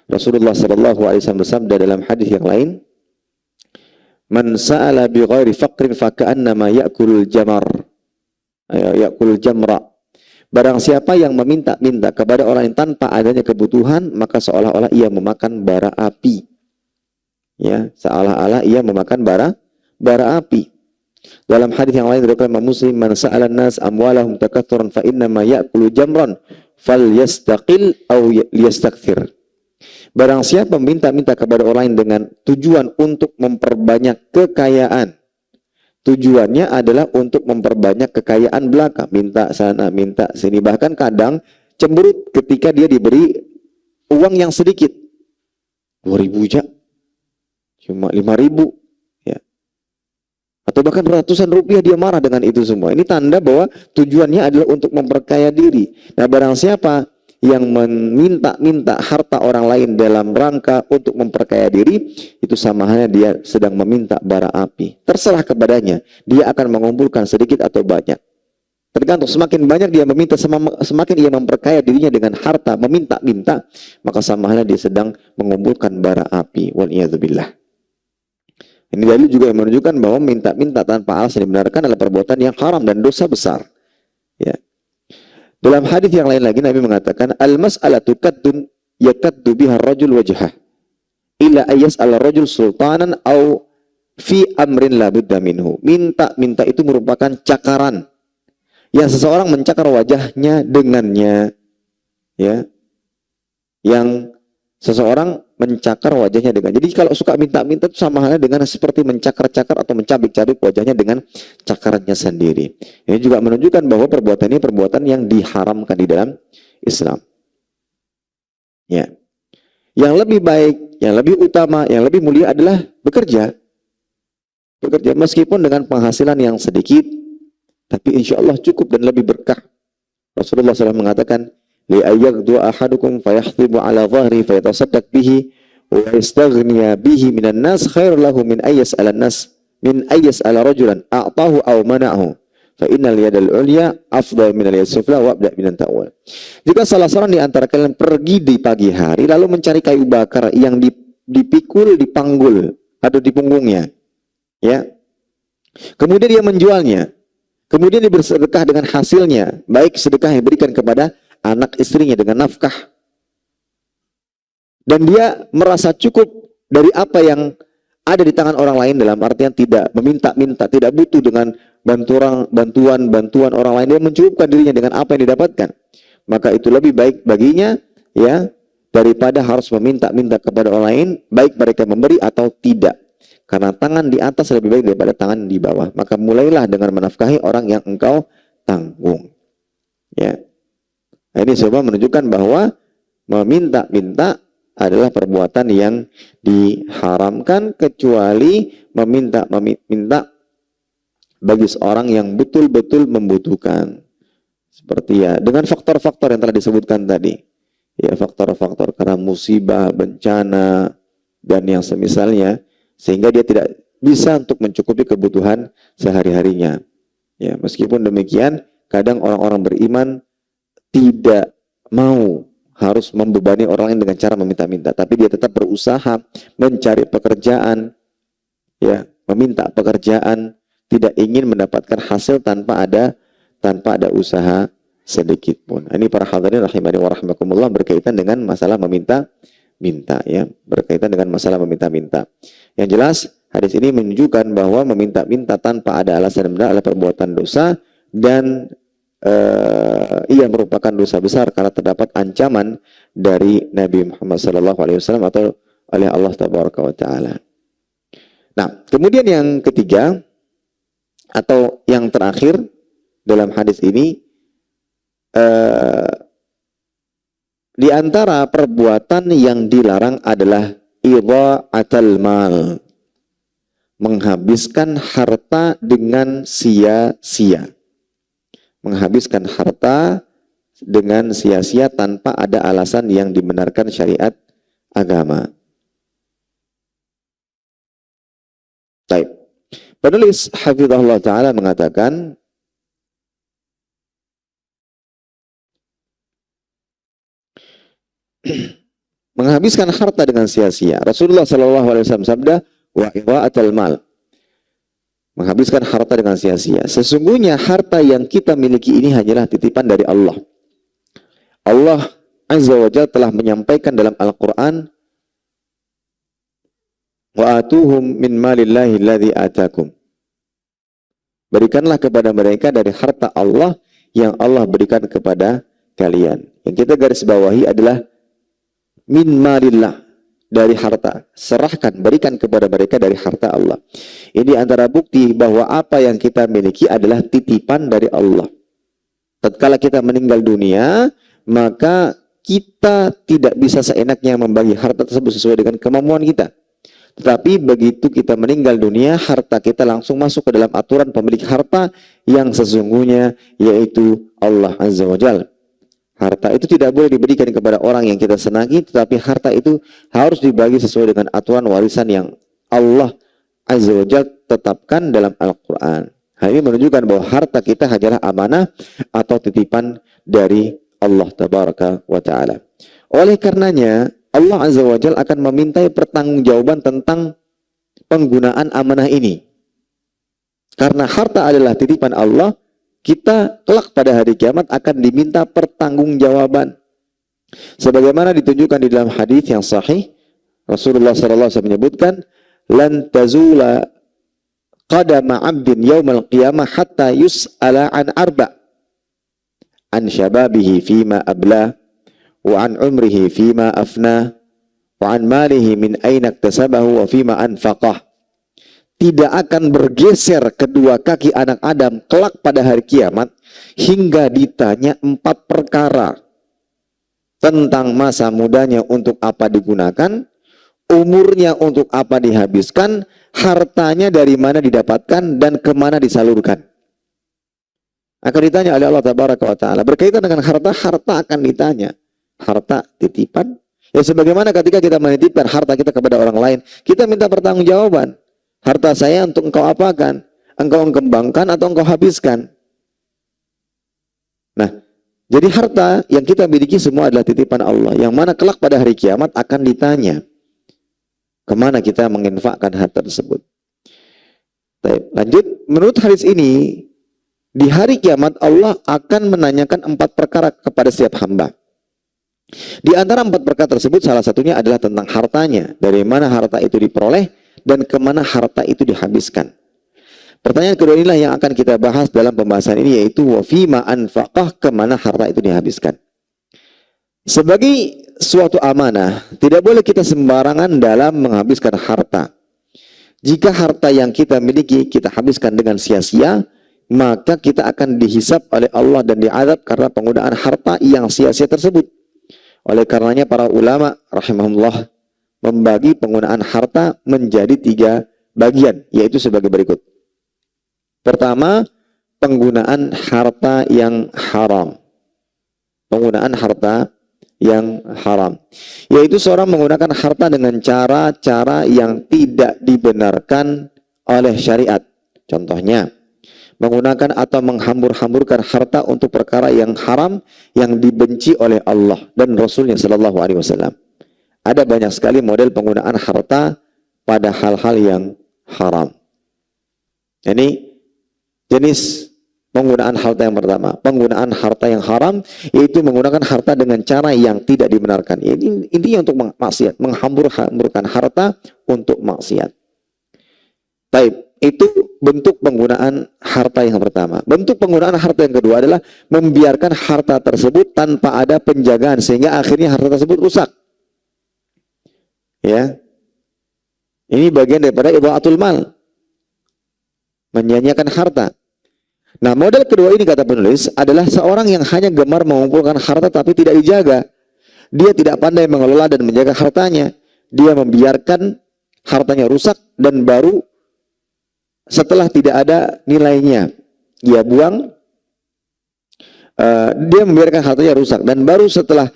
Rasulullah SAW bersabda dalam hadis yang lain, "Man sa'ala bi ghairi faqrin faka'annama ya'kulul jamra." Barang siapa yang meminta-minta kepada orang yang tanpa adanya kebutuhan, maka seolah-olah ia memakan bara api. Ya, seolah-olah ia memakan bara api. Dalam hadis yang lain diriwayatkan Imam Muslim, "Man sa'ala an-nas amwalahum takaththuran fa inna ma ya'kulu jamran falyastaqil aw liyastakthir." Barang siapa meminta-minta kepada orang lain dengan tujuan untuk memperbanyak kekayaan, tujuannya adalah untuk memperbanyak kekayaan belaka, minta sana, minta sini, bahkan kadang cemberut ketika dia diberi uang yang sedikit. 2.000 jak, cuma 5.000, ya. Atau bahkan ratusan rupiah dia marah dengan itu semua. Ini tanda bahwa tujuannya adalah untuk memperkaya diri. Nah, barang siapa yang meminta-minta harta orang lain dalam rangka untuk memperkaya diri, itu sama halnya dia sedang meminta bara api. Terserah kepadanya, dia akan mengumpulkan sedikit atau banyak. Tergantung, semakin banyak dia meminta, semakin dia memperkaya dirinya dengan harta, meminta-minta, maka sama halnya dia sedang mengumpulkan bara api. Wal'iyadzubillah. Ini dalil juga yang menunjukkan bahwa minta-minta tanpa alasan dibenarkan adalah perbuatan yang haram dan dosa besar. Ya. Dalam hadis yang lain lagi Nabi mengatakan, al-mas'alatu kaddun yakaddu biha ar-rajul wajhah illa ayyas'ala ar-rajul sultanan au fi amrin la budda minhu. Minta-minta itu merupakan cakaran yang seseorang mencakar wajahnya dengannya, ya. Yang seseorang mencakar wajahnya dengan. Jadi kalau suka minta-minta itu sama halnya dengan seperti mencakar-cakar atau mencabik-cabik wajahnya dengan cakarannya sendiri. Ini juga menunjukkan bahwa perbuatan ini perbuatan yang diharamkan di dalam Islam. Ya. Yang lebih baik, yang lebih utama, yang lebih mulia adalah bekerja. Bekerja meskipun dengan penghasilan yang sedikit, tapi insya Allah cukup dan lebih berkah. Rasulullah SAW mengatakan, li'ayyagdu ahadukum fayahtibu ala dhahri fayatasaddaq bihi wa yastaghniya bihi minan nas khair lahu min ayyas'ala nas min ayyas'ala rajulan a'tahu aw mana'ahu fa innal yadal ulya afdal minal yadis sufla wabda' minan ta'wal. Jika salah seorang di antara kalian pergi di pagi hari lalu mencari kayu bakar yang dipikul di panggul atau di punggungnya, ya, kemudian dia menjualnya, kemudian dia bersedekah dengan hasilnya, baik sedekah yang diberikan kepada anak istrinya dengan nafkah, dan dia merasa cukup dari apa yang ada di tangan orang lain, dalam artian tidak meminta-minta, tidak butuh dengan bantuan orang lain, dia mencukupkan dirinya dengan apa yang didapatkan, maka itu lebih baik baginya, ya, daripada harus meminta-minta kepada orang lain, baik mereka memberi atau tidak. Karena tangan di atas lebih baik daripada tangan di bawah. Maka mulailah dengan menafkahi orang yang engkau tanggung, ya. Nah, ini semua menunjukkan bahwa meminta-minta adalah perbuatan yang diharamkan, kecuali meminta bagi seorang yang betul-betul membutuhkan. Seperti ya, dengan faktor-faktor yang telah disebutkan tadi. Ya, faktor-faktor karena musibah, bencana, dan yang semisalnya, sehingga dia tidak bisa untuk mencukupi kebutuhan sehari-harinya. Ya, meskipun demikian, kadang orang-orang beriman tidak mau harus membebani orang lain dengan cara meminta-minta, tapi dia tetap berusaha mencari pekerjaan, ya, meminta pekerjaan, tidak ingin mendapatkan hasil tanpa ada usaha sedikit pun. Ini para hadirin rahimani wa rahimakumullah, berkaitan dengan masalah meminta-minta, ya, berkaitan dengan masalah meminta-minta. Yang jelas hadis ini menunjukkan bahwa meminta-minta tanpa ada alasan benar adalah perbuatan dosa, dan ia merupakan dosa besar karena terdapat ancaman dari Nabi Muhammad SAW atau oleh Allah Tabaraka wa Ta'ala. Nah, kemudian yang ketiga atau yang terakhir dalam hadis ini, di antara perbuatan yang dilarang adalah idha'atul mal, menghabiskan harta dengan sia-sia. Menghabiskan harta dengan sia-sia tanpa ada alasan yang dibenarkan syariat agama. Baik. Penulis hafizahullah ta'ala mengatakan, menghabiskan harta dengan sia-sia. Rasulullah SAW sabda, wa idha'atul mal, menghabiskan harta dengan sia-sia. Sesungguhnya harta yang kita miliki ini hanyalah titipan dari Allah. Allah Azza wa Jalla telah menyampaikan dalam Al-Quran, wa atuhum min malillahi alladhi atakum. Berikanlah kepada mereka dari harta Allah yang Allah berikan kepada kalian. Yang kita garis bawahi adalah min malillah, dari harta. Serahkan, berikan kepada mereka dari harta Allah. Ini antara bukti bahwa apa yang kita miliki adalah titipan dari Allah. Tatkala kita meninggal dunia, maka kita tidak bisa seenaknya membagi harta tersebut sesuai dengan kemampuan kita. Tetapi begitu kita meninggal dunia, harta kita langsung masuk ke dalam aturan pemilik harta yang sesungguhnya, yaitu Allah Azza wa Jalla. Harta itu tidak boleh diberikan kepada orang yang kita senangi, tetapi harta itu harus dibagi sesuai dengan aturan warisan yang Allah Azza wa Jalla tetapkan dalam Al-Quran. Hal ini menunjukkan bahwa harta kita hanyalah amanah atau titipan dari Allah Tabaraka wa Ta'ala. Oleh karenanya, Allah Azza wa Jalla akan memintai pertanggungjawaban tentang penggunaan amanah ini. Karena harta adalah titipan Allah, kita kelak pada hari kiamat akan diminta pertanggungjawaban. Sebagaimana ditunjukkan di dalam hadis yang sahih, Rasulullah SAW menyebutkan, "Lan tazula qadama 'abdin yaumal qiyamah hatta yus'ala an arba', an syababihi fima abla, wa an umrihi fima afna, wa an malihi min aina iktasabahu wa fima anfaqah." Tidak akan bergeser kedua kaki anak Adam kelak pada hari kiamat hingga ditanya 4 perkara tentang masa mudanya untuk apa digunakan, umurnya untuk apa dihabiskan, hartanya dari mana didapatkan dan kemana disalurkan. Akan ditanya oleh Allah Tabaraka wa Ta'ala. Berkaitan dengan harta, harta akan ditanya. Harta titipan. Ya sebagaimana ketika kita menitipkan harta kita kepada orang lain, kita minta pertanggungjawaban. Harta saya untuk engkau apakan? Engkau kembangkan atau engkau habiskan? Nah, jadi harta yang kita miliki semua adalah titipan Allah, yang mana kelak pada hari kiamat akan ditanya kemana kita menginfakkan harta tersebut. Baik, lanjut, menurut hadis ini, di hari kiamat Allah akan menanyakan 4 perkara kepada setiap hamba. Di antara 4 perkara tersebut, salah satunya adalah tentang hartanya. Dari mana harta itu diperoleh dan kemana harta itu dihabiskan. Pertanyaan kedua inilah yang akan kita bahas dalam pembahasan ini, yaitu wa fima anfaqah, kemana harta itu dihabiskan. Sebagai suatu amanah, tidak boleh kita sembarangan dalam menghabiskan harta. Jika harta yang kita miliki kita habiskan dengan sia-sia, maka kita akan dihisab oleh Allah dan diazab karena penggunaan harta yang sia-sia tersebut. Oleh karenanya para ulama rahimahullah membagi penggunaan harta menjadi 3 bagian, yaitu sebagai berikut. Pertama, penggunaan harta yang haram. Penggunaan harta yang haram, yaitu seorang menggunakan harta dengan cara-cara yang tidak dibenarkan oleh syariat. Contohnya, menggunakan atau menghambur-hamburkan harta untuk perkara yang haram yang dibenci oleh Allah dan Rasulnya Shallallahu Alaihi Wasallam. Ada banyak sekali model penggunaan harta pada hal-hal yang haram. Ini jenis penggunaan harta yang pertama. Penggunaan harta yang haram, yaitu menggunakan harta dengan cara yang tidak dibenarkan. Ini intinya untuk maksiat, menghambur-hamburkan harta untuk maksiat. Baik, itu bentuk penggunaan harta yang pertama. Bentuk penggunaan harta yang kedua adalah membiarkan harta tersebut tanpa ada penjagaan sehingga akhirnya harta tersebut rusak. Ya, ini bagian daripada idha'atul mal, menyia-nyiakan harta. Nah, model kedua ini kata penulis adalah seorang yang hanya gemar mengumpulkan harta tapi tidak dijaga. Dia tidak pandai mengelola dan menjaga hartanya. Dia membiarkan hartanya rusak dan baru setelah tidak ada nilainya dia buang. Dia membiarkan hartanya rusak dan baru setelah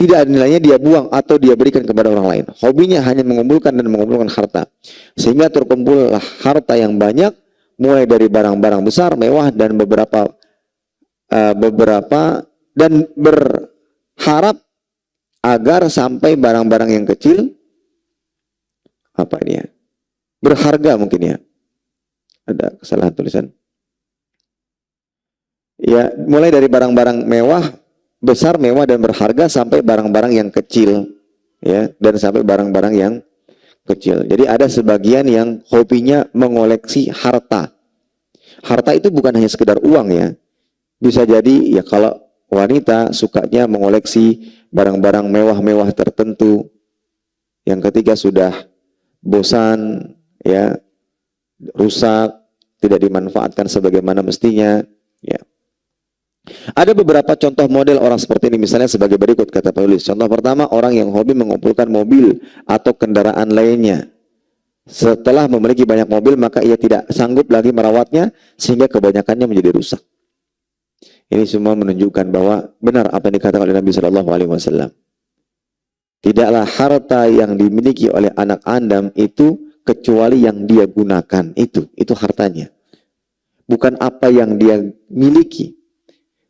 tidak ada nilainya dia buang atau dia berikan kepada orang lain. Hobinya hanya mengumpulkan dan mengumpulkan harta. Sehingga terkumpullah harta yang banyak, mulai dari barang-barang besar, mewah, dan beberapa dan berharap agar sampai barang-barang yang kecil, apa ini ya, berharga mungkin ya. Ada kesalahan tulisan. Ya, mulai dari barang-barang mewah, besar, mewah, dan berharga sampai barang-barang yang kecil, ya, dan sampai barang-barang yang kecil. Jadi ada sebagian yang hobinya mengoleksi harta. Harta itu bukan hanya sekedar uang ya. Bisa jadi ya kalau wanita sukanya mengoleksi barang-barang mewah-mewah tertentu. Yang ketiga sudah bosan, ya, rusak, tidak dimanfaatkan sebagaimana mestinya, ya. Ada beberapa contoh model orang seperti ini, misalnya sebagai berikut kata penulis. Contoh pertama, orang yang hobi mengumpulkan mobil atau kendaraan lainnya. Setelah memiliki banyak mobil, maka ia tidak sanggup lagi merawatnya sehingga kebanyakannya menjadi rusak. Ini semua menunjukkan bahwa benar apa yang dikatakan oleh Nabi Shallallahu Alaihi Wasallam. Tidaklah harta yang dimiliki oleh anak Adam itu kecuali yang dia gunakan. Itu hartanya. Bukan apa yang dia miliki,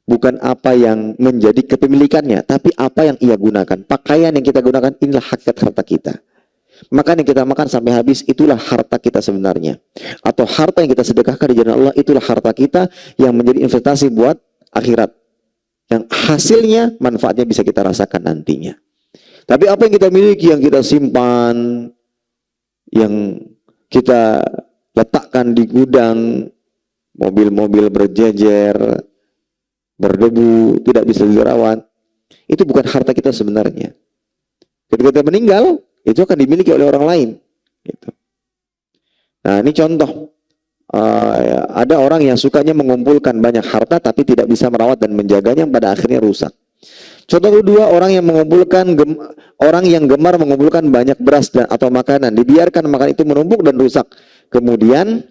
bukan apa yang menjadi kepemilikannya, tapi apa yang ia gunakan. Pakaian yang kita gunakan, inilah hakikat harta kita. Makan yang kita makan sampai habis, itulah harta kita sebenarnya. Atau harta yang kita sedekahkan di jalan Allah, itulah harta kita yang menjadi investasi buat akhirat. Yang hasilnya, manfaatnya bisa kita rasakan nantinya. Tapi apa yang kita miliki, yang kita simpan, yang kita letakkan di gudang, mobil-mobil berjejer, berdebu, tidak bisa dirawat, itu bukan harta kita sebenarnya. Ketika kita meninggal, itu akan dimiliki oleh orang lain. Gitu. Nah, ini contoh. Ada orang yang sukanya mengumpulkan banyak harta, tapi tidak bisa merawat dan menjaganya, pada akhirnya rusak. Contoh kedua, orang yang gemar mengumpulkan banyak beras atau makanan, dibiarkan makanan itu menumpuk dan rusak. Kemudian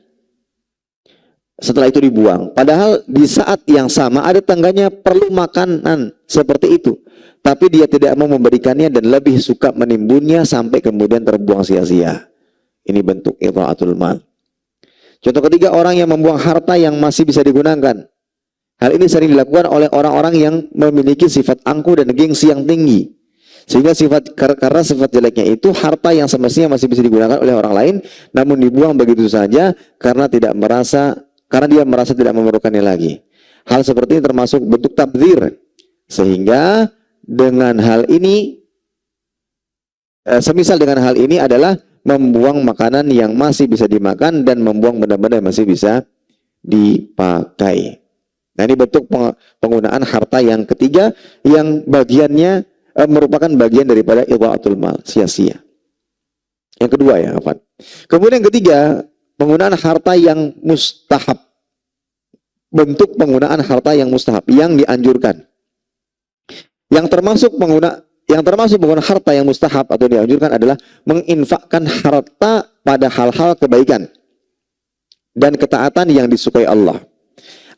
setelah itu dibuang. Padahal di saat yang sama ada tetangganya perlu makanan seperti itu, tapi dia tidak mau memberikannya dan lebih suka menimbunnya sampai kemudian terbuang sia-sia. Ini bentuk idha'atul mal. Contoh ketiga, orang yang membuang harta yang masih bisa digunakan. Hal ini sering dilakukan oleh orang-orang yang memiliki sifat angkuh dan gengsi yang tinggi. Sehingga karena sifat jeleknya itu, harta yang semestinya masih bisa digunakan oleh orang lain, namun dibuang begitu saja karena dia merasa tidak memerlukannya lagi. Hal seperti ini termasuk bentuk tabdzir. Sehingga dengan hal ini, semisal dengan hal ini adalah membuang makanan yang masih bisa dimakan dan membuang benda-benda yang masih bisa dipakai. Nah, ini bentuk penggunaan harta yang ketiga, yang bagiannya merupakan bagian daripada idha'atul mal, sia-sia. Yang kedua ya, Afan. Kemudian yang ketiga, penggunaan harta yang mustahab. Bentuk penggunaan harta yang mustahab, yang dianjurkan. Yang termasuk penggunaan harta yang mustahab atau dianjurkan adalah menginfakkan harta pada hal-hal kebaikan dan ketaatan yang disukai Allah.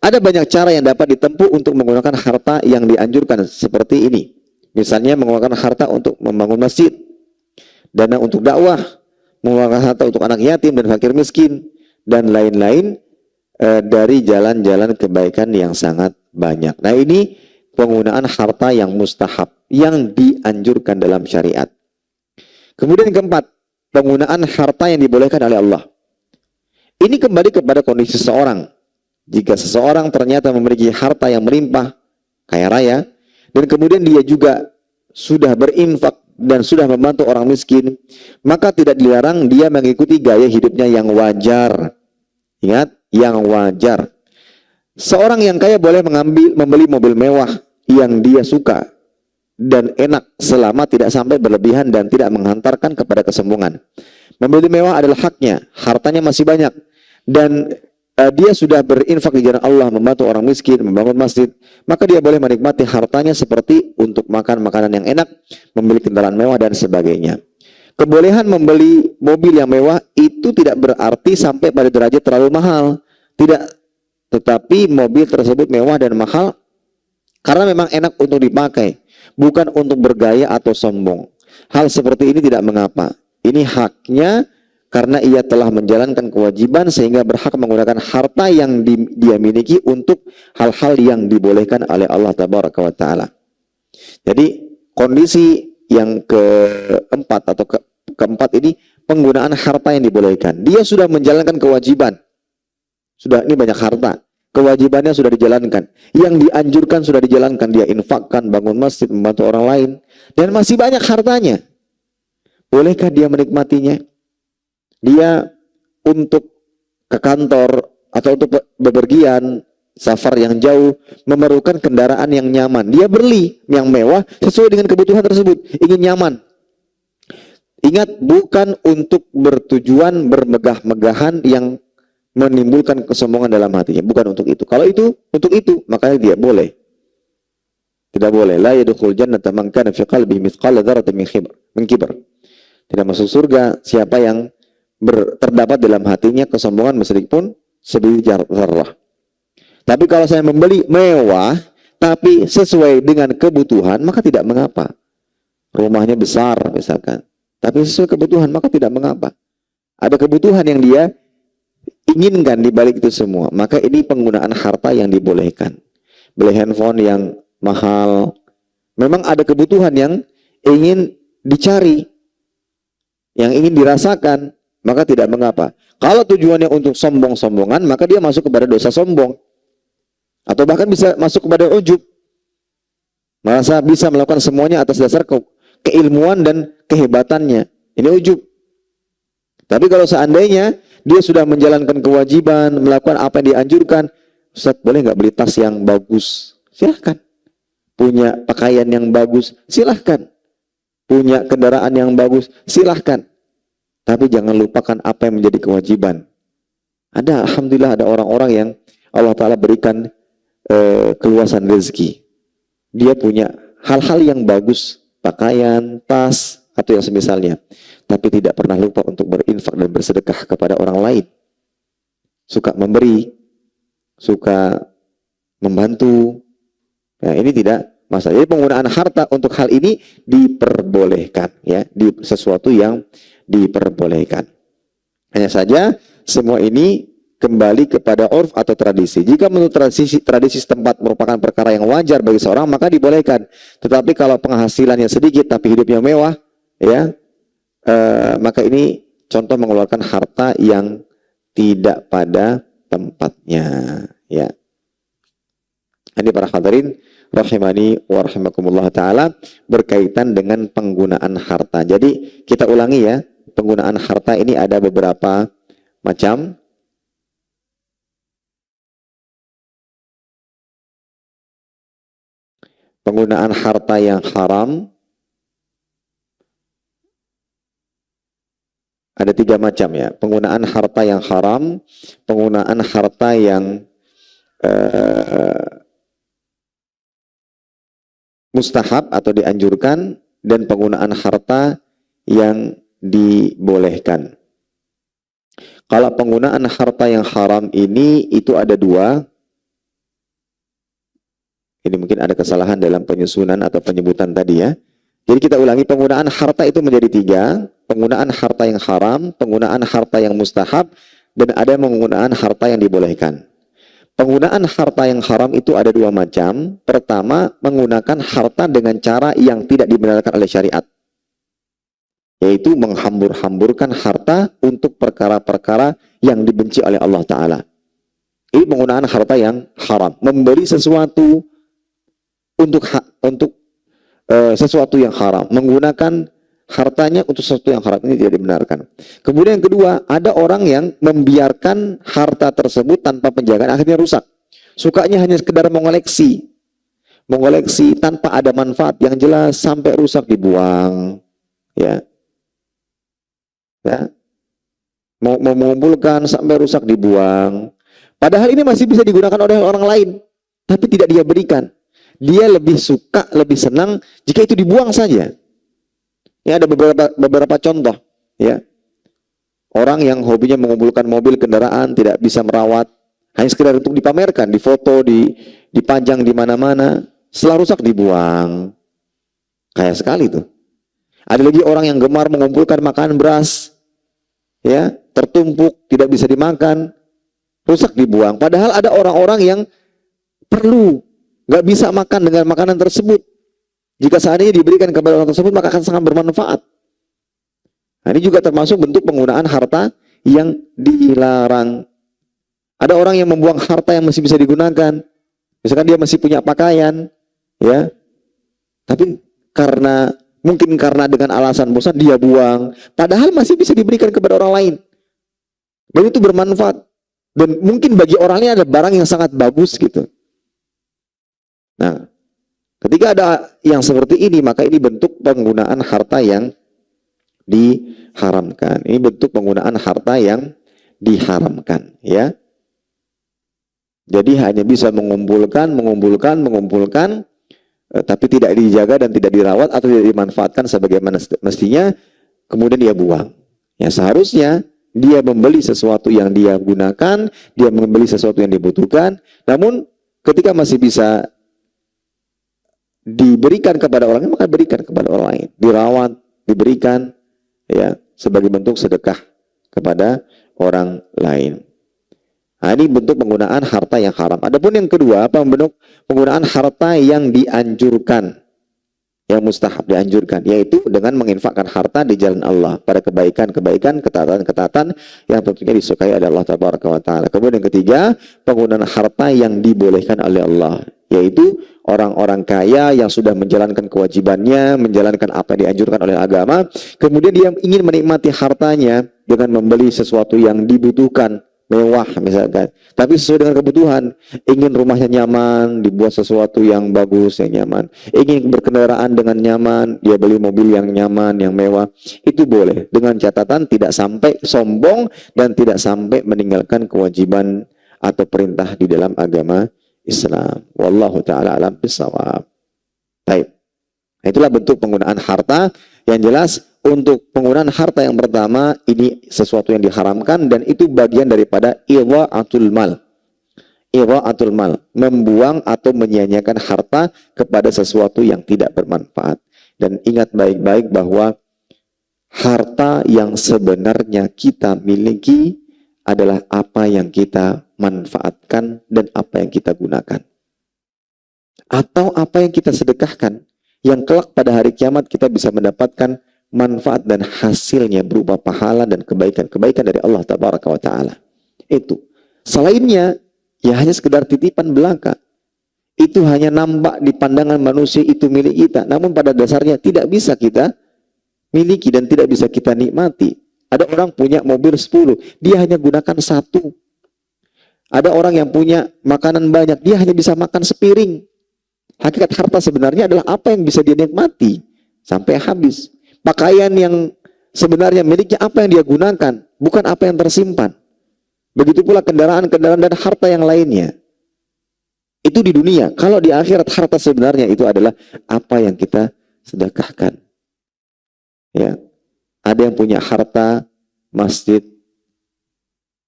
Ada banyak cara yang dapat ditempuh untuk menggunakan harta yang dianjurkan seperti ini. Misalnya menggunakan harta untuk membangun masjid, dana untuk dakwah, menggunakan harta untuk anak yatim dan fakir miskin, dan lain-lain dari jalan-jalan kebaikan yang sangat banyak. Nah, ini penggunaan harta yang mustahab, yang dianjurkan dalam syariat. Kemudian yang keempat, penggunaan harta yang dibolehkan oleh Allah. Ini kembali kepada kondisi seseorang. Jika seseorang ternyata memiliki harta yang melimpah, kaya raya, dan kemudian dia juga sudah berinfak dan sudah membantu orang miskin, maka tidak dilarang dia mengikuti gaya hidupnya yang wajar. Ingat, yang wajar. Seorang yang kaya boleh membeli mobil mewah yang dia suka dan enak selama tidak sampai berlebihan dan tidak menghantarkan kepada kesombongan. Membeli mewah adalah haknya, hartanya masih banyak, dan dia sudah berinfak di jalan Allah, membantu orang miskin, membangun masjid, maka dia boleh menikmati hartanya seperti untuk makan makanan yang enak, membeli kendaraan mewah dan sebagainya. Kebolehan membeli mobil yang mewah itu tidak berarti sampai pada derajat terlalu mahal. Tidak, tetapi mobil tersebut mewah dan mahal karena memang enak untuk dipakai, bukan untuk bergaya atau sombong. Hal seperti ini tidak mengapa. Ini haknya karena ia telah menjalankan kewajiban sehingga berhak menggunakan harta yang dia miliki untuk hal-hal yang dibolehkan oleh Allah Tabaraka wa Ta'ala. Jadi kondisi yang keempat atau keempat ini, penggunaan harta yang dibolehkan. Dia sudah menjalankan kewajiban. Sudah, ini banyak harta. Kewajibannya sudah dijalankan. Yang dianjurkan sudah dijalankan. Dia infakkan, bangun masjid, membantu orang lain. Dan masih banyak hartanya. Bolehkah dia menikmatinya? Dia untuk ke kantor atau untuk bepergian, safar yang jauh, memerlukan kendaraan yang nyaman. Dia beli yang mewah sesuai dengan kebutuhan tersebut. Ingin nyaman. Ingat, bukan untuk bertujuan bermegah-megahan yang menimbulkan kesombongan dalam hatinya, bukan untuk itu. Kalau itu untuk itu, makanya dia boleh. Tidak boleh. La yadkhul jannata man kana fi qalbihi mithqala dzarratin min kibr. Tidak masuk surga siapa yang terdapat dalam hatinya kesombongan meskipun sebiji zarrah. Tapi kalau saya membeli mewah tapi sesuai dengan kebutuhan, maka tidak mengapa. Rumahnya besar misalkan, tapi sesuai kebutuhan, maka tidak mengapa. Ada kebutuhan yang dia inginkan di balik itu semua, maka ini penggunaan harta yang dibolehkan. Beli handphone yang mahal, memang ada kebutuhan yang ingin dicari, yang ingin dirasakan, maka tidak mengapa. Kalau tujuannya untuk sombong-sombongan, maka dia masuk kepada dosa sombong. Atau bahkan bisa masuk kepada ujub. Merasa bisa melakukan semuanya atas dasar keilmuan dan kehebatannya. Ini ujub. Tapi kalau seandainya dia sudah menjalankan kewajiban, melakukan apa yang dianjurkan, Ustaz boleh nggak beli tas yang bagus? Silahkan. Punya pakaian yang bagus? Silahkan. Punya kendaraan yang bagus? Silahkan. Tapi jangan lupakan apa yang menjadi kewajiban. Alhamdulillah ada orang-orang yang Allah Ta'ala berikan keluasan rezeki. Dia punya hal-hal yang bagus, pakaian, tas, atau yang semisalnya. Tapi tidak pernah lupa untuk berinfak dan bersedekah kepada orang lain. Suka memberi, suka membantu. Ya, ini tidak masalah. Jadi penggunaan harta untuk hal ini diperbolehkan, ya, di sesuatu yang diperbolehkan. Hanya saja semua ini kembali kepada urf atau tradisi. Jika menurut tradisi setempat merupakan perkara yang wajar bagi seorang, maka dibolehkan. Tetapi kalau penghasilannya sedikit tapi hidupnya mewah, ya, maka ini contoh mengeluarkan harta yang tidak pada tempatnya. Ya. Ini para hadirin rahimani wa rahimakumullah ta'ala berkaitan dengan penggunaan harta. Jadi kita ulangi ya, penggunaan harta ini ada beberapa macam. Penggunaan harta yang haram ada 3 macam ya. Penggunaan harta yang haram, penggunaan harta yang mustahab atau dianjurkan, dan penggunaan harta yang dibolehkan. Kalau penggunaan harta yang haram ini itu ada 2. Ini mungkin ada kesalahan dalam penyusunan atau penyebutan tadi ya. Jadi kita ulangi, penggunaan harta itu menjadi 3. Penggunaan harta yang haram, penggunaan harta yang mustahab, dan ada penggunaan harta yang dibolehkan. Penggunaan harta yang haram itu ada 2 macam. Pertama, menggunakan harta dengan cara yang tidak dibenarkan oleh syariat. Yaitu menghambur-hamburkan harta untuk perkara-perkara yang dibenci oleh Allah Ta'ala. Ini penggunaan harta yang haram. Memberi sesuatu untuk sesuatu yang haram, menggunakan hartanya untuk sesuatu yang haram, ini tidak dibenarkan. Kemudian yang kedua, ada orang yang membiarkan harta tersebut tanpa penjagaan, akhirnya rusak. Sukanya hanya sekedar mengoleksi tanpa ada manfaat yang jelas sampai rusak, dibuang. Ya, mau mengumpulkan sampai rusak, dibuang. Padahal ini masih bisa digunakan oleh orang lain, tapi tidak dia berikan. Dia lebih suka, lebih senang jika itu dibuang saja. Ya, ada beberapa contoh. Ya, orang yang hobinya mengumpulkan mobil, kendaraan, tidak bisa merawat, hanya sekedar untuk dipamerkan, difoto, dipajang di mana-mana. Setelah rusak dibuang. Kaya sekali tuh. Ada lagi orang yang gemar mengumpulkan makanan beras, ya, tertumpuk, tidak bisa dimakan, rusak dibuang. Padahal ada orang-orang yang perlu, nggak bisa makan dengan makanan tersebut. Jika seandainya diberikan kepada orang tersebut, maka akan sangat bermanfaat. Nah, ini juga termasuk bentuk penggunaan harta yang dilarang. Ada orang yang membuang harta yang masih bisa digunakan. Misalkan dia masih punya pakaian, ya, tapi mungkin karena dengan alasan bosan dia buang. Padahal masih bisa diberikan kepada orang lain. Dan itu bermanfaat. Dan mungkin bagi orangnya ada barang yang sangat bagus gitu. Nah, ketika ada yang seperti ini, maka ini bentuk penggunaan harta yang diharamkan. Ini bentuk penggunaan harta yang diharamkan, ya. Jadi hanya bisa mengumpulkan, tapi tidak dijaga dan tidak dirawat atau tidak dimanfaatkan sebagaimana mestinya, kemudian dia buang. Ya, seharusnya dia membeli sesuatu yang dia gunakan, dia membeli sesuatu yang dibutuhkan, namun ketika masih bisa diberikan kepada orang lain, maka berikan kepada orang lain, dirawat, diberikan, ya, sebagai bentuk sedekah kepada orang lain. Nah, ini bentuk penggunaan harta yang haram. Adapun yang kedua, bentuk penggunaan harta yang dianjurkan, yang mustahab, dianjurkan, yaitu dengan menginfakkan harta di jalan Allah pada kebaikan-kebaikan, ketaatan-ketaatan yang tentunya disukai oleh Allah Tabaraka wa Ta'ala. Kemudian yang ketiga, penggunaan harta yang dibolehkan oleh Allah, yaitu orang-orang kaya yang sudah menjalankan kewajibannya, menjalankan apa yang dianjurkan oleh agama, kemudian dia ingin menikmati hartanya dengan membeli sesuatu yang dibutuhkan, mewah misalkan, tapi sesuai dengan kebutuhan. Ingin rumahnya nyaman, dibuat sesuatu yang bagus, yang nyaman. Ingin berkendaraan dengan nyaman, dia beli mobil yang nyaman, yang mewah. Itu boleh, dengan catatan tidak sampai sombong dan tidak sampai meninggalkan kewajiban atau perintah di dalam agama Islam. Wallahu ta'ala alam bisawab. Baik. Itulah bentuk penggunaan harta. Yang jelas, untuk penggunaan harta yang pertama, ini sesuatu yang diharamkan, dan itu bagian daripada idha'atul mal. Idha'atul mal, membuang atau menyia-nyiakan harta kepada sesuatu yang tidak bermanfaat. Dan ingat baik-baik bahwa harta yang sebenarnya kita miliki adalah apa yang kita manfaatkan dan apa yang kita gunakan. Atau apa yang kita sedekahkan, yang kelak pada hari kiamat kita bisa mendapatkan manfaat dan hasilnya berupa pahala dan kebaikan-kebaikan dari Allah Tabaraka wa Ta'ala. Itu. Selainnya, ya hanya sekedar titipan belaka. Itu hanya nampak di pandangan manusia itu milik kita. Namun pada dasarnya tidak bisa kita miliki dan tidak bisa kita nikmati. Ada orang punya mobil 10, dia hanya gunakan 1. Ada orang yang punya makanan banyak, dia hanya bisa makan sepiring. Hakikat harta sebenarnya adalah apa yang bisa dia nikmati sampai habis. Pakaian yang sebenarnya miliknya apa yang dia gunakan, bukan apa yang tersimpan. Begitu pula kendaraan-kendaraan dan harta yang lainnya. Itu di dunia. Kalau di akhirat, harta sebenarnya itu adalah apa yang kita sedekahkan. Ya, ada yang punya harta masjid,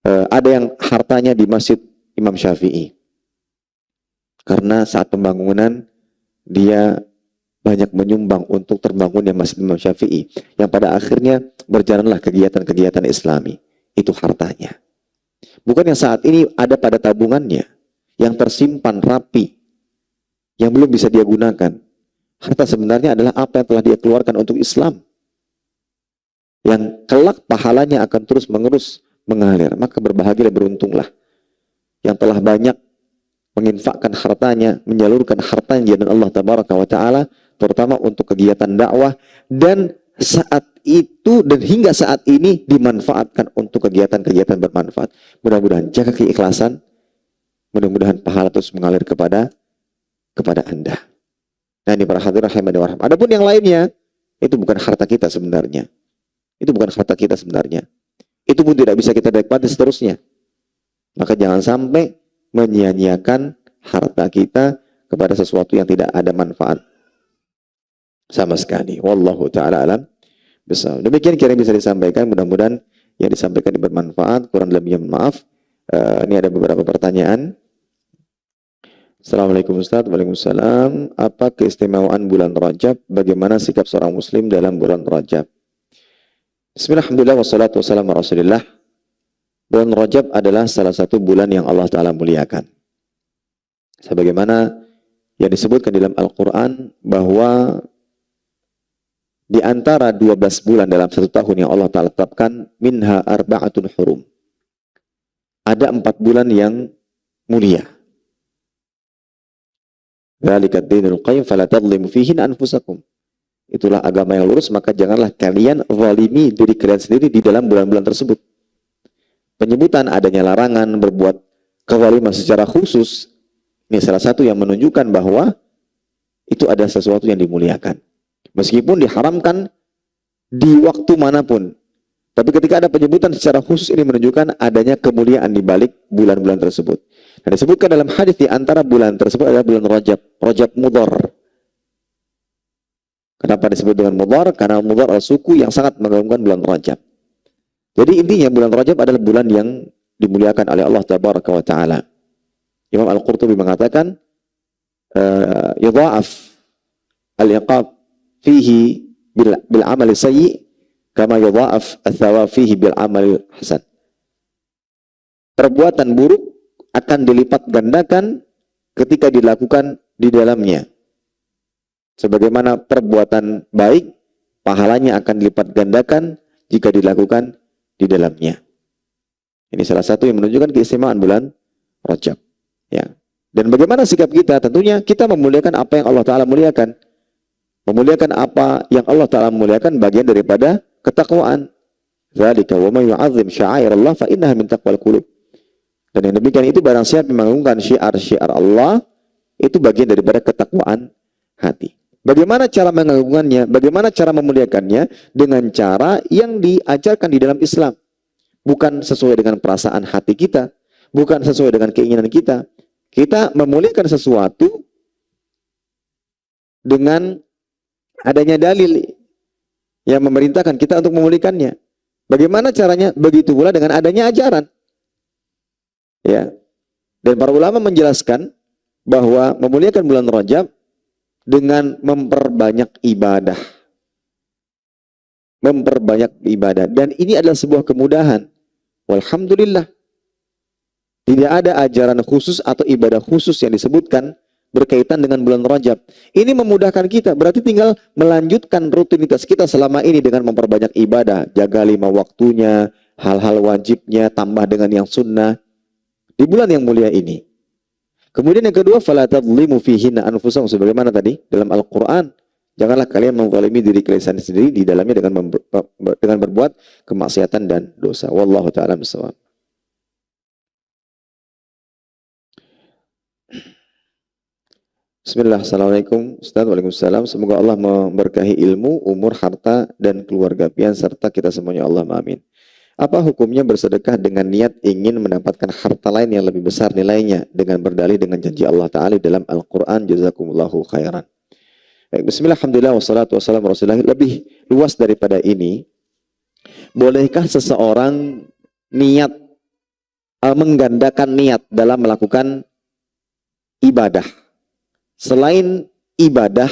ada yang hartanya di masjid Imam Syafi'i. Karena saat pembangunan dia banyak menyumbang untuk terbangunnya Masjid Imam Syafi'i, yang pada akhirnya berjalanlah kegiatan-kegiatan Islami. Itu hartanya. Bukan yang saat ini ada pada tabungannya, yang tersimpan rapi, yang belum bisa dia gunakan. Harta sebenarnya adalah apa yang telah dia keluarkan untuk Islam, yang kelak pahalanya akan terus mengalir. Maka berbahagia dan beruntunglah yang telah banyak menginfakkan hartanya, menyalurkan hartanya dan Allah Tabaraka wa Ta'ala, terutama untuk kegiatan dakwah, dan saat itu dan hingga saat ini dimanfaatkan untuk kegiatan-kegiatan bermanfaat. Mudah-mudahan jaga keikhlasan, mudah-mudahan pahala terus mengalir kepada Anda. Nah, ini para hadirin rahimani wa rahmatullahi. Adapun yang lainnya, itu bukan harta kita sebenarnya. Itu bukan harta kita sebenarnya. Itu pun tidak bisa kita nikmati seterusnya. Maka jangan sampai menyia-nyiakan harta kita kepada sesuatu yang tidak ada manfaat sama sekali. Wallahu ta'ala alam bisawab. Demikian kira bisa disampaikan. Mudah-mudahan yang disampaikan bermanfaat. Kurang lebihnya maaf. Ini ada beberapa pertanyaan. Assalamualaikum Ustaz. Waalaikumsalam. Apa keistimewaan bulan Rajab? Bagaimana sikap seorang muslim dalam bulan Rajab? Bismillahirrahmanirrahim. Wassalatu wassalamu ala Rasulillah. Bulan Rajab adalah salah satu bulan yang Allah Ta'ala muliakan. Sebagaimana yang disebutkan dalam Al-Quran, bahwa di antara 12 bulan dalam satu tahun yang Allah Ta'ala tetapkan, minha arba'atun hurum. Ada 4 bulan yang mulia. Dzalika ad-dinul qayyim fala tadhlimu fihin anfusakum. Itulah agama yang lurus, maka janganlah kalian zalimi diri kalian sendiri di dalam bulan-bulan tersebut. Penyebutan adanya larangan berbuat kezaliman secara khusus, ini salah satu yang menunjukkan bahwa itu ada sesuatu yang dimuliakan. Meskipun diharamkan di waktu manapun, Tapi ketika ada penyebutan secara khusus, ini menunjukkan adanya kemuliaan di balik bulan-bulan tersebut. Dan disebutkan dalam hadis di antara bulan tersebut adalah bulan Rajab, Rajab Mudhar. Kenapa disebut dengan Mudhar? Karena Mudhar adalah suku yang sangat mengagungkan bulan Rajab. Jadi intinya bulan Rajab adalah bulan yang dimuliakan oleh Allah Tabaraka wa Ta'ala. Imam Al-Qurtubi mengatakan, yudha'af al-iqab fihi bil amali sayyi kama yudha'af ats-tsawab fihi bil amali hasan. Perbuatan buruk akan dilipat gandakan ketika dilakukan di dalamnya. Sebagaimana perbuatan baik, pahalanya akan dilipat gandakan jika dilakukan di dalamnya. Ini salah satu yang menunjukkan keistimewaan bulan Rajab. Ya. Dan bagaimana sikap kita? Tentunya kita memuliakan apa yang Allah Ta'ala muliakan. Memuliakan apa yang Allah Ta'ala muliakan bagian daripada ketakwaan. Dzalika wa may yu'azzim sya'airallah fa innaha min taqwal qulub. Dan yang demikian itu barang siapa yang mengagungkan syiar-syiar Allah, itu bagian daripada ketakwaan hati. Bagaimana cara mengagungkannya? Bagaimana cara memuliakannya? Dengan cara yang diajarkan di dalam Islam. Bukan sesuai dengan perasaan hati kita, bukan sesuai dengan keinginan kita. Kita memuliakan sesuatu dengan adanya dalil yang memerintahkan kita untuk memuliakannya. Bagaimana caranya? Begitu pula dengan adanya ajaran. Ya. Dan para ulama menjelaskan bahwa memuliakan bulan Rajab dengan memperbanyak ibadah. Memperbanyak ibadah. Dan ini adalah sebuah kemudahan. Walhamdulillah. Tidak ada ajaran khusus atau ibadah khusus yang disebutkan berkaitan dengan bulan Rajab. Ini memudahkan kita. Berarti tinggal melanjutkan rutinitas kita selama ini dengan memperbanyak ibadah. Jaga 5 waktunya, hal-hal wajibnya, tambah dengan yang sunnah. Di bulan yang mulia ini. Kemudian yang kedua, fala tadhlimu fihinna anfusakum, sebagaimana tadi dalam Al-Qur'an, janganlah kalian menzalimi diri kalian sendiri di dalamnya dengan berbuat kemaksiatan dan dosa. Wallahu ta'ala bishawab. Bismillah, assalamualaikum Ustaz, waalaikumsalam. Semoga Allah memberkahi ilmu, umur, harta, dan keluarga pian serta kita semuanya, Allah amin. Apa hukumnya bersedekah dengan niat ingin mendapatkan harta lain yang lebih besar nilainya dengan berdalih dengan janji Allah Ta'ala dalam Al-Quran? Jazakumullahu khairan. Baik, bismillah, alhamdulillah, wassalatu wassalamu rasulullah. Lebih luas daripada ini, bolehkah seseorang menggandakan niat dalam melakukan ibadah? Selain ibadah,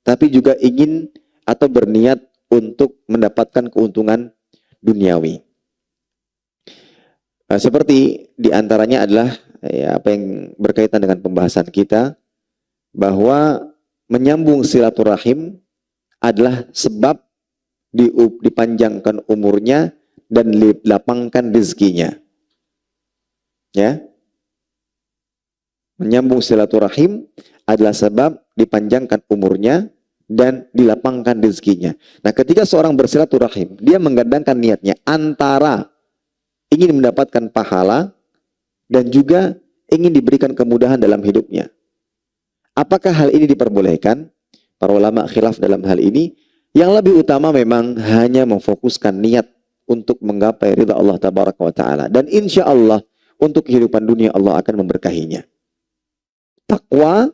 tapi juga ingin atau berniat untuk mendapatkan keuntungan duniawi. Seperti diantaranya adalah apa yang berkaitan dengan pembahasan kita, bahwa menyambung silaturahim adalah sebab dipanjangkan umurnya dan dilapangkan rezekinya. Ya, menyambung silaturahim adalah sebab dipanjangkan umurnya dan dilapangkan rezekinya. Nah, ketika seorang bersilaturahim, dia menggandengkan niatnya antara ingin mendapatkan pahala dan juga ingin diberikan kemudahan dalam hidupnya. Apakah hal ini diperbolehkan? Para ulama khilaf dalam hal ini. Yang lebih utama memang hanya memfokuskan niat untuk menggapai ridha Allah Tabaraka wa Ta'ala. Dan insya Allah untuk kehidupan dunia Allah akan memberkahinya. Taqwa,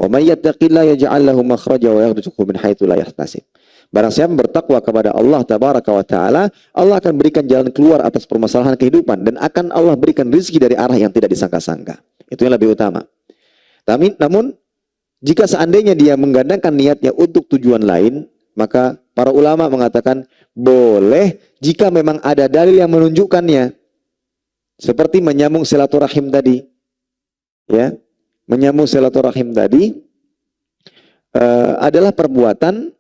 wa may yattaqillaha yaj'al lahu makhraja wa yarzuqhu min haitsu la yahtasib. Barang siapa bertakwa kepada Allah Tabaraka wa Ta'ala, Allah akan berikan jalan keluar atas permasalahan kehidupan dan akan Allah berikan rezeki dari arah yang tidak disangka-sangka. Itu yang lebih utama. Namun jika seandainya dia menggandengkan niatnya untuk tujuan lain, maka para ulama mengatakan boleh jika memang ada dalil yang menunjukkannya. Seperti menyambung silaturahim tadi. Ya, menyambung silaturahim tadi adalah perbuatan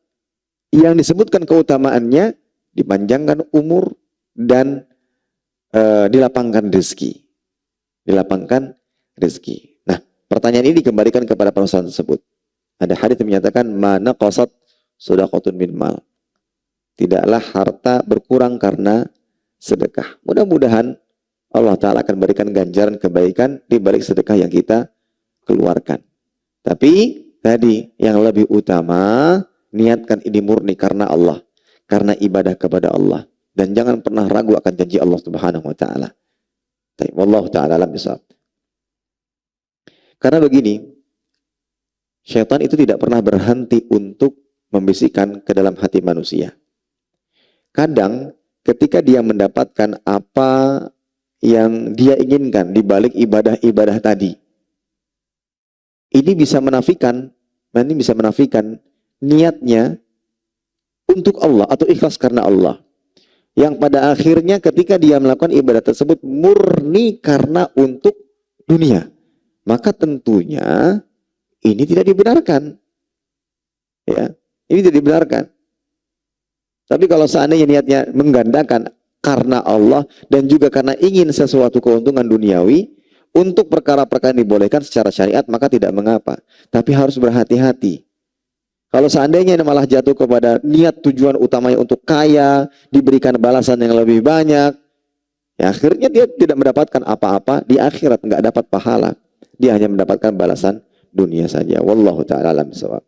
yang disebutkan keutamaannya dipanjangkan umur dan dilapangkan rezeki. Dilapangkan rezeki. Nah, pertanyaan ini dikembalikan kepada perusahaan tersebut. Ada hadits yang menyatakan mana qasat shadaqatun min mal. Tidaklah harta berkurang karena sedekah. Mudah-mudahan Allah Ta'ala akan berikan ganjaran kebaikan di balik sedekah yang kita keluarkan. Tapi tadi yang lebih utama, niatkan ini murni karena Allah, karena ibadah kepada Allah. dan jangan pernah ragu akan janji Allah Subhanahu wa taala. Wallahu taala alam bisawab. Karena begini, syaitan itu tidak pernah berhenti untuk membisikkan ke dalam hati manusia. Kadang ketika dia mendapatkan apa yang dia inginkan di balik ibadah-ibadah tadi, ini bisa menafikan niatnya untuk Allah atau ikhlas karena Allah. Yang pada akhirnya ketika dia melakukan ibadah tersebut murni karena untuk dunia, maka tentunya ini tidak dibenarkan. Ya, ini tidak dibenarkan. Tapi kalau seandainya niatnya menggandakan karena Allah dan juga karena ingin sesuatu keuntungan duniawi untuk perkara-perkara yang dibolehkan secara syariat, maka tidak mengapa. Tapi harus berhati-hati. Kalau seandainya malah jatuh kepada niat tujuan utamanya untuk kaya, diberikan balasan yang lebih banyak, ya akhirnya dia tidak mendapatkan apa-apa di akhirat, nggak dapat pahala. Dia hanya mendapatkan balasan dunia saja. Wallahu ta'ala alam bissawab.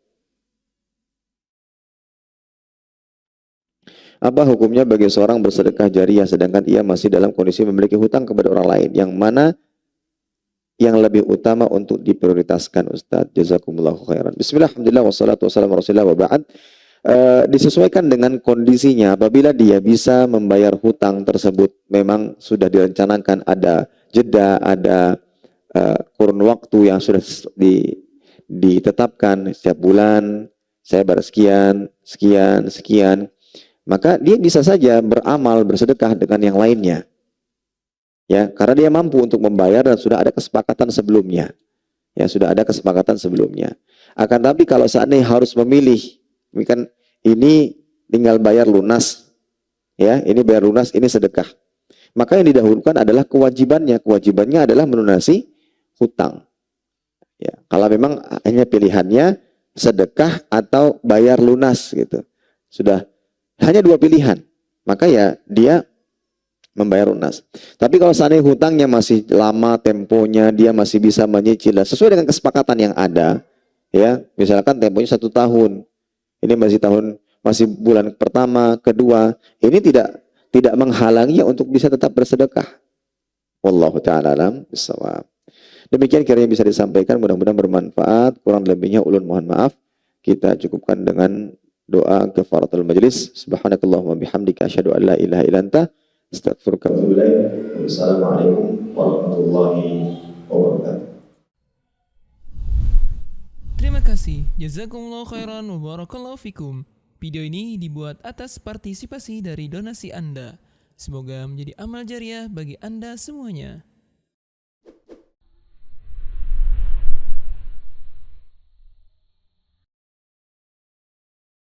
Apa hukumnya bagi seorang bersedekah jariyah sedangkan ia masih dalam kondisi memiliki hutang kepada orang lain? Yang mana yang lebih utama untuk diprioritaskan, Ustaz? Jazakumullahu khairan. Bismillah, alhamdulillah, wassalatu wassalamu rasulillah wa ba'd. Disesuaikan dengan kondisinya. Apabila dia bisa membayar hutang tersebut, memang sudah direncanakan ada jeda, ada kurun waktu yang sudah ditetapkan setiap bulan, saya bayar sekian, maka dia bisa saja beramal, bersedekah dengan yang lainnya. Ya, karena dia mampu untuk membayar dan sudah ada kesepakatan sebelumnya. Ya, sudah ada kesepakatan sebelumnya. Akan tapi kalau seandainya harus memilih, ini tinggal bayar lunas, ya, ini bayar lunas, ini sedekah. Maka yang didahulukan adalah kewajibannya. Kewajibannya adalah melunasi hutang. Ya, kalau memang hanya pilihannya sedekah atau bayar lunas gitu. Sudah hanya dua pilihan. Maka ya dia membayar lunas. Tapi kalau seandainya hutangnya masih lama temponya, dia masih bisa menyicil sesuai dengan kesepakatan yang ada, ya, misalkan temponya 1 tahun, ini masih bulan pertama, kedua, ini tidak menghalanginya untuk bisa tetap bersedekah. Wallahu ta'ala alam bissawab. Demikian kiranya bisa disampaikan, mudah-mudahan bermanfaat. Kurang lebihnya ulun mohon maaf. Kita cukupkan dengan doa kafaratul majlis. Subhanakallahumma bihamdika asyhadu an la ilaha illa anta astaghfiruka wa atubu ilaik. Wassalamualaikum warahmatullahi wabarakatuh.
Terima kasih. Jazakumullah khairan wa barakallahu fikum. Video ini dibuat atas partisipasi dari donasi Anda. Semoga menjadi amal jariah bagi Anda semuanya.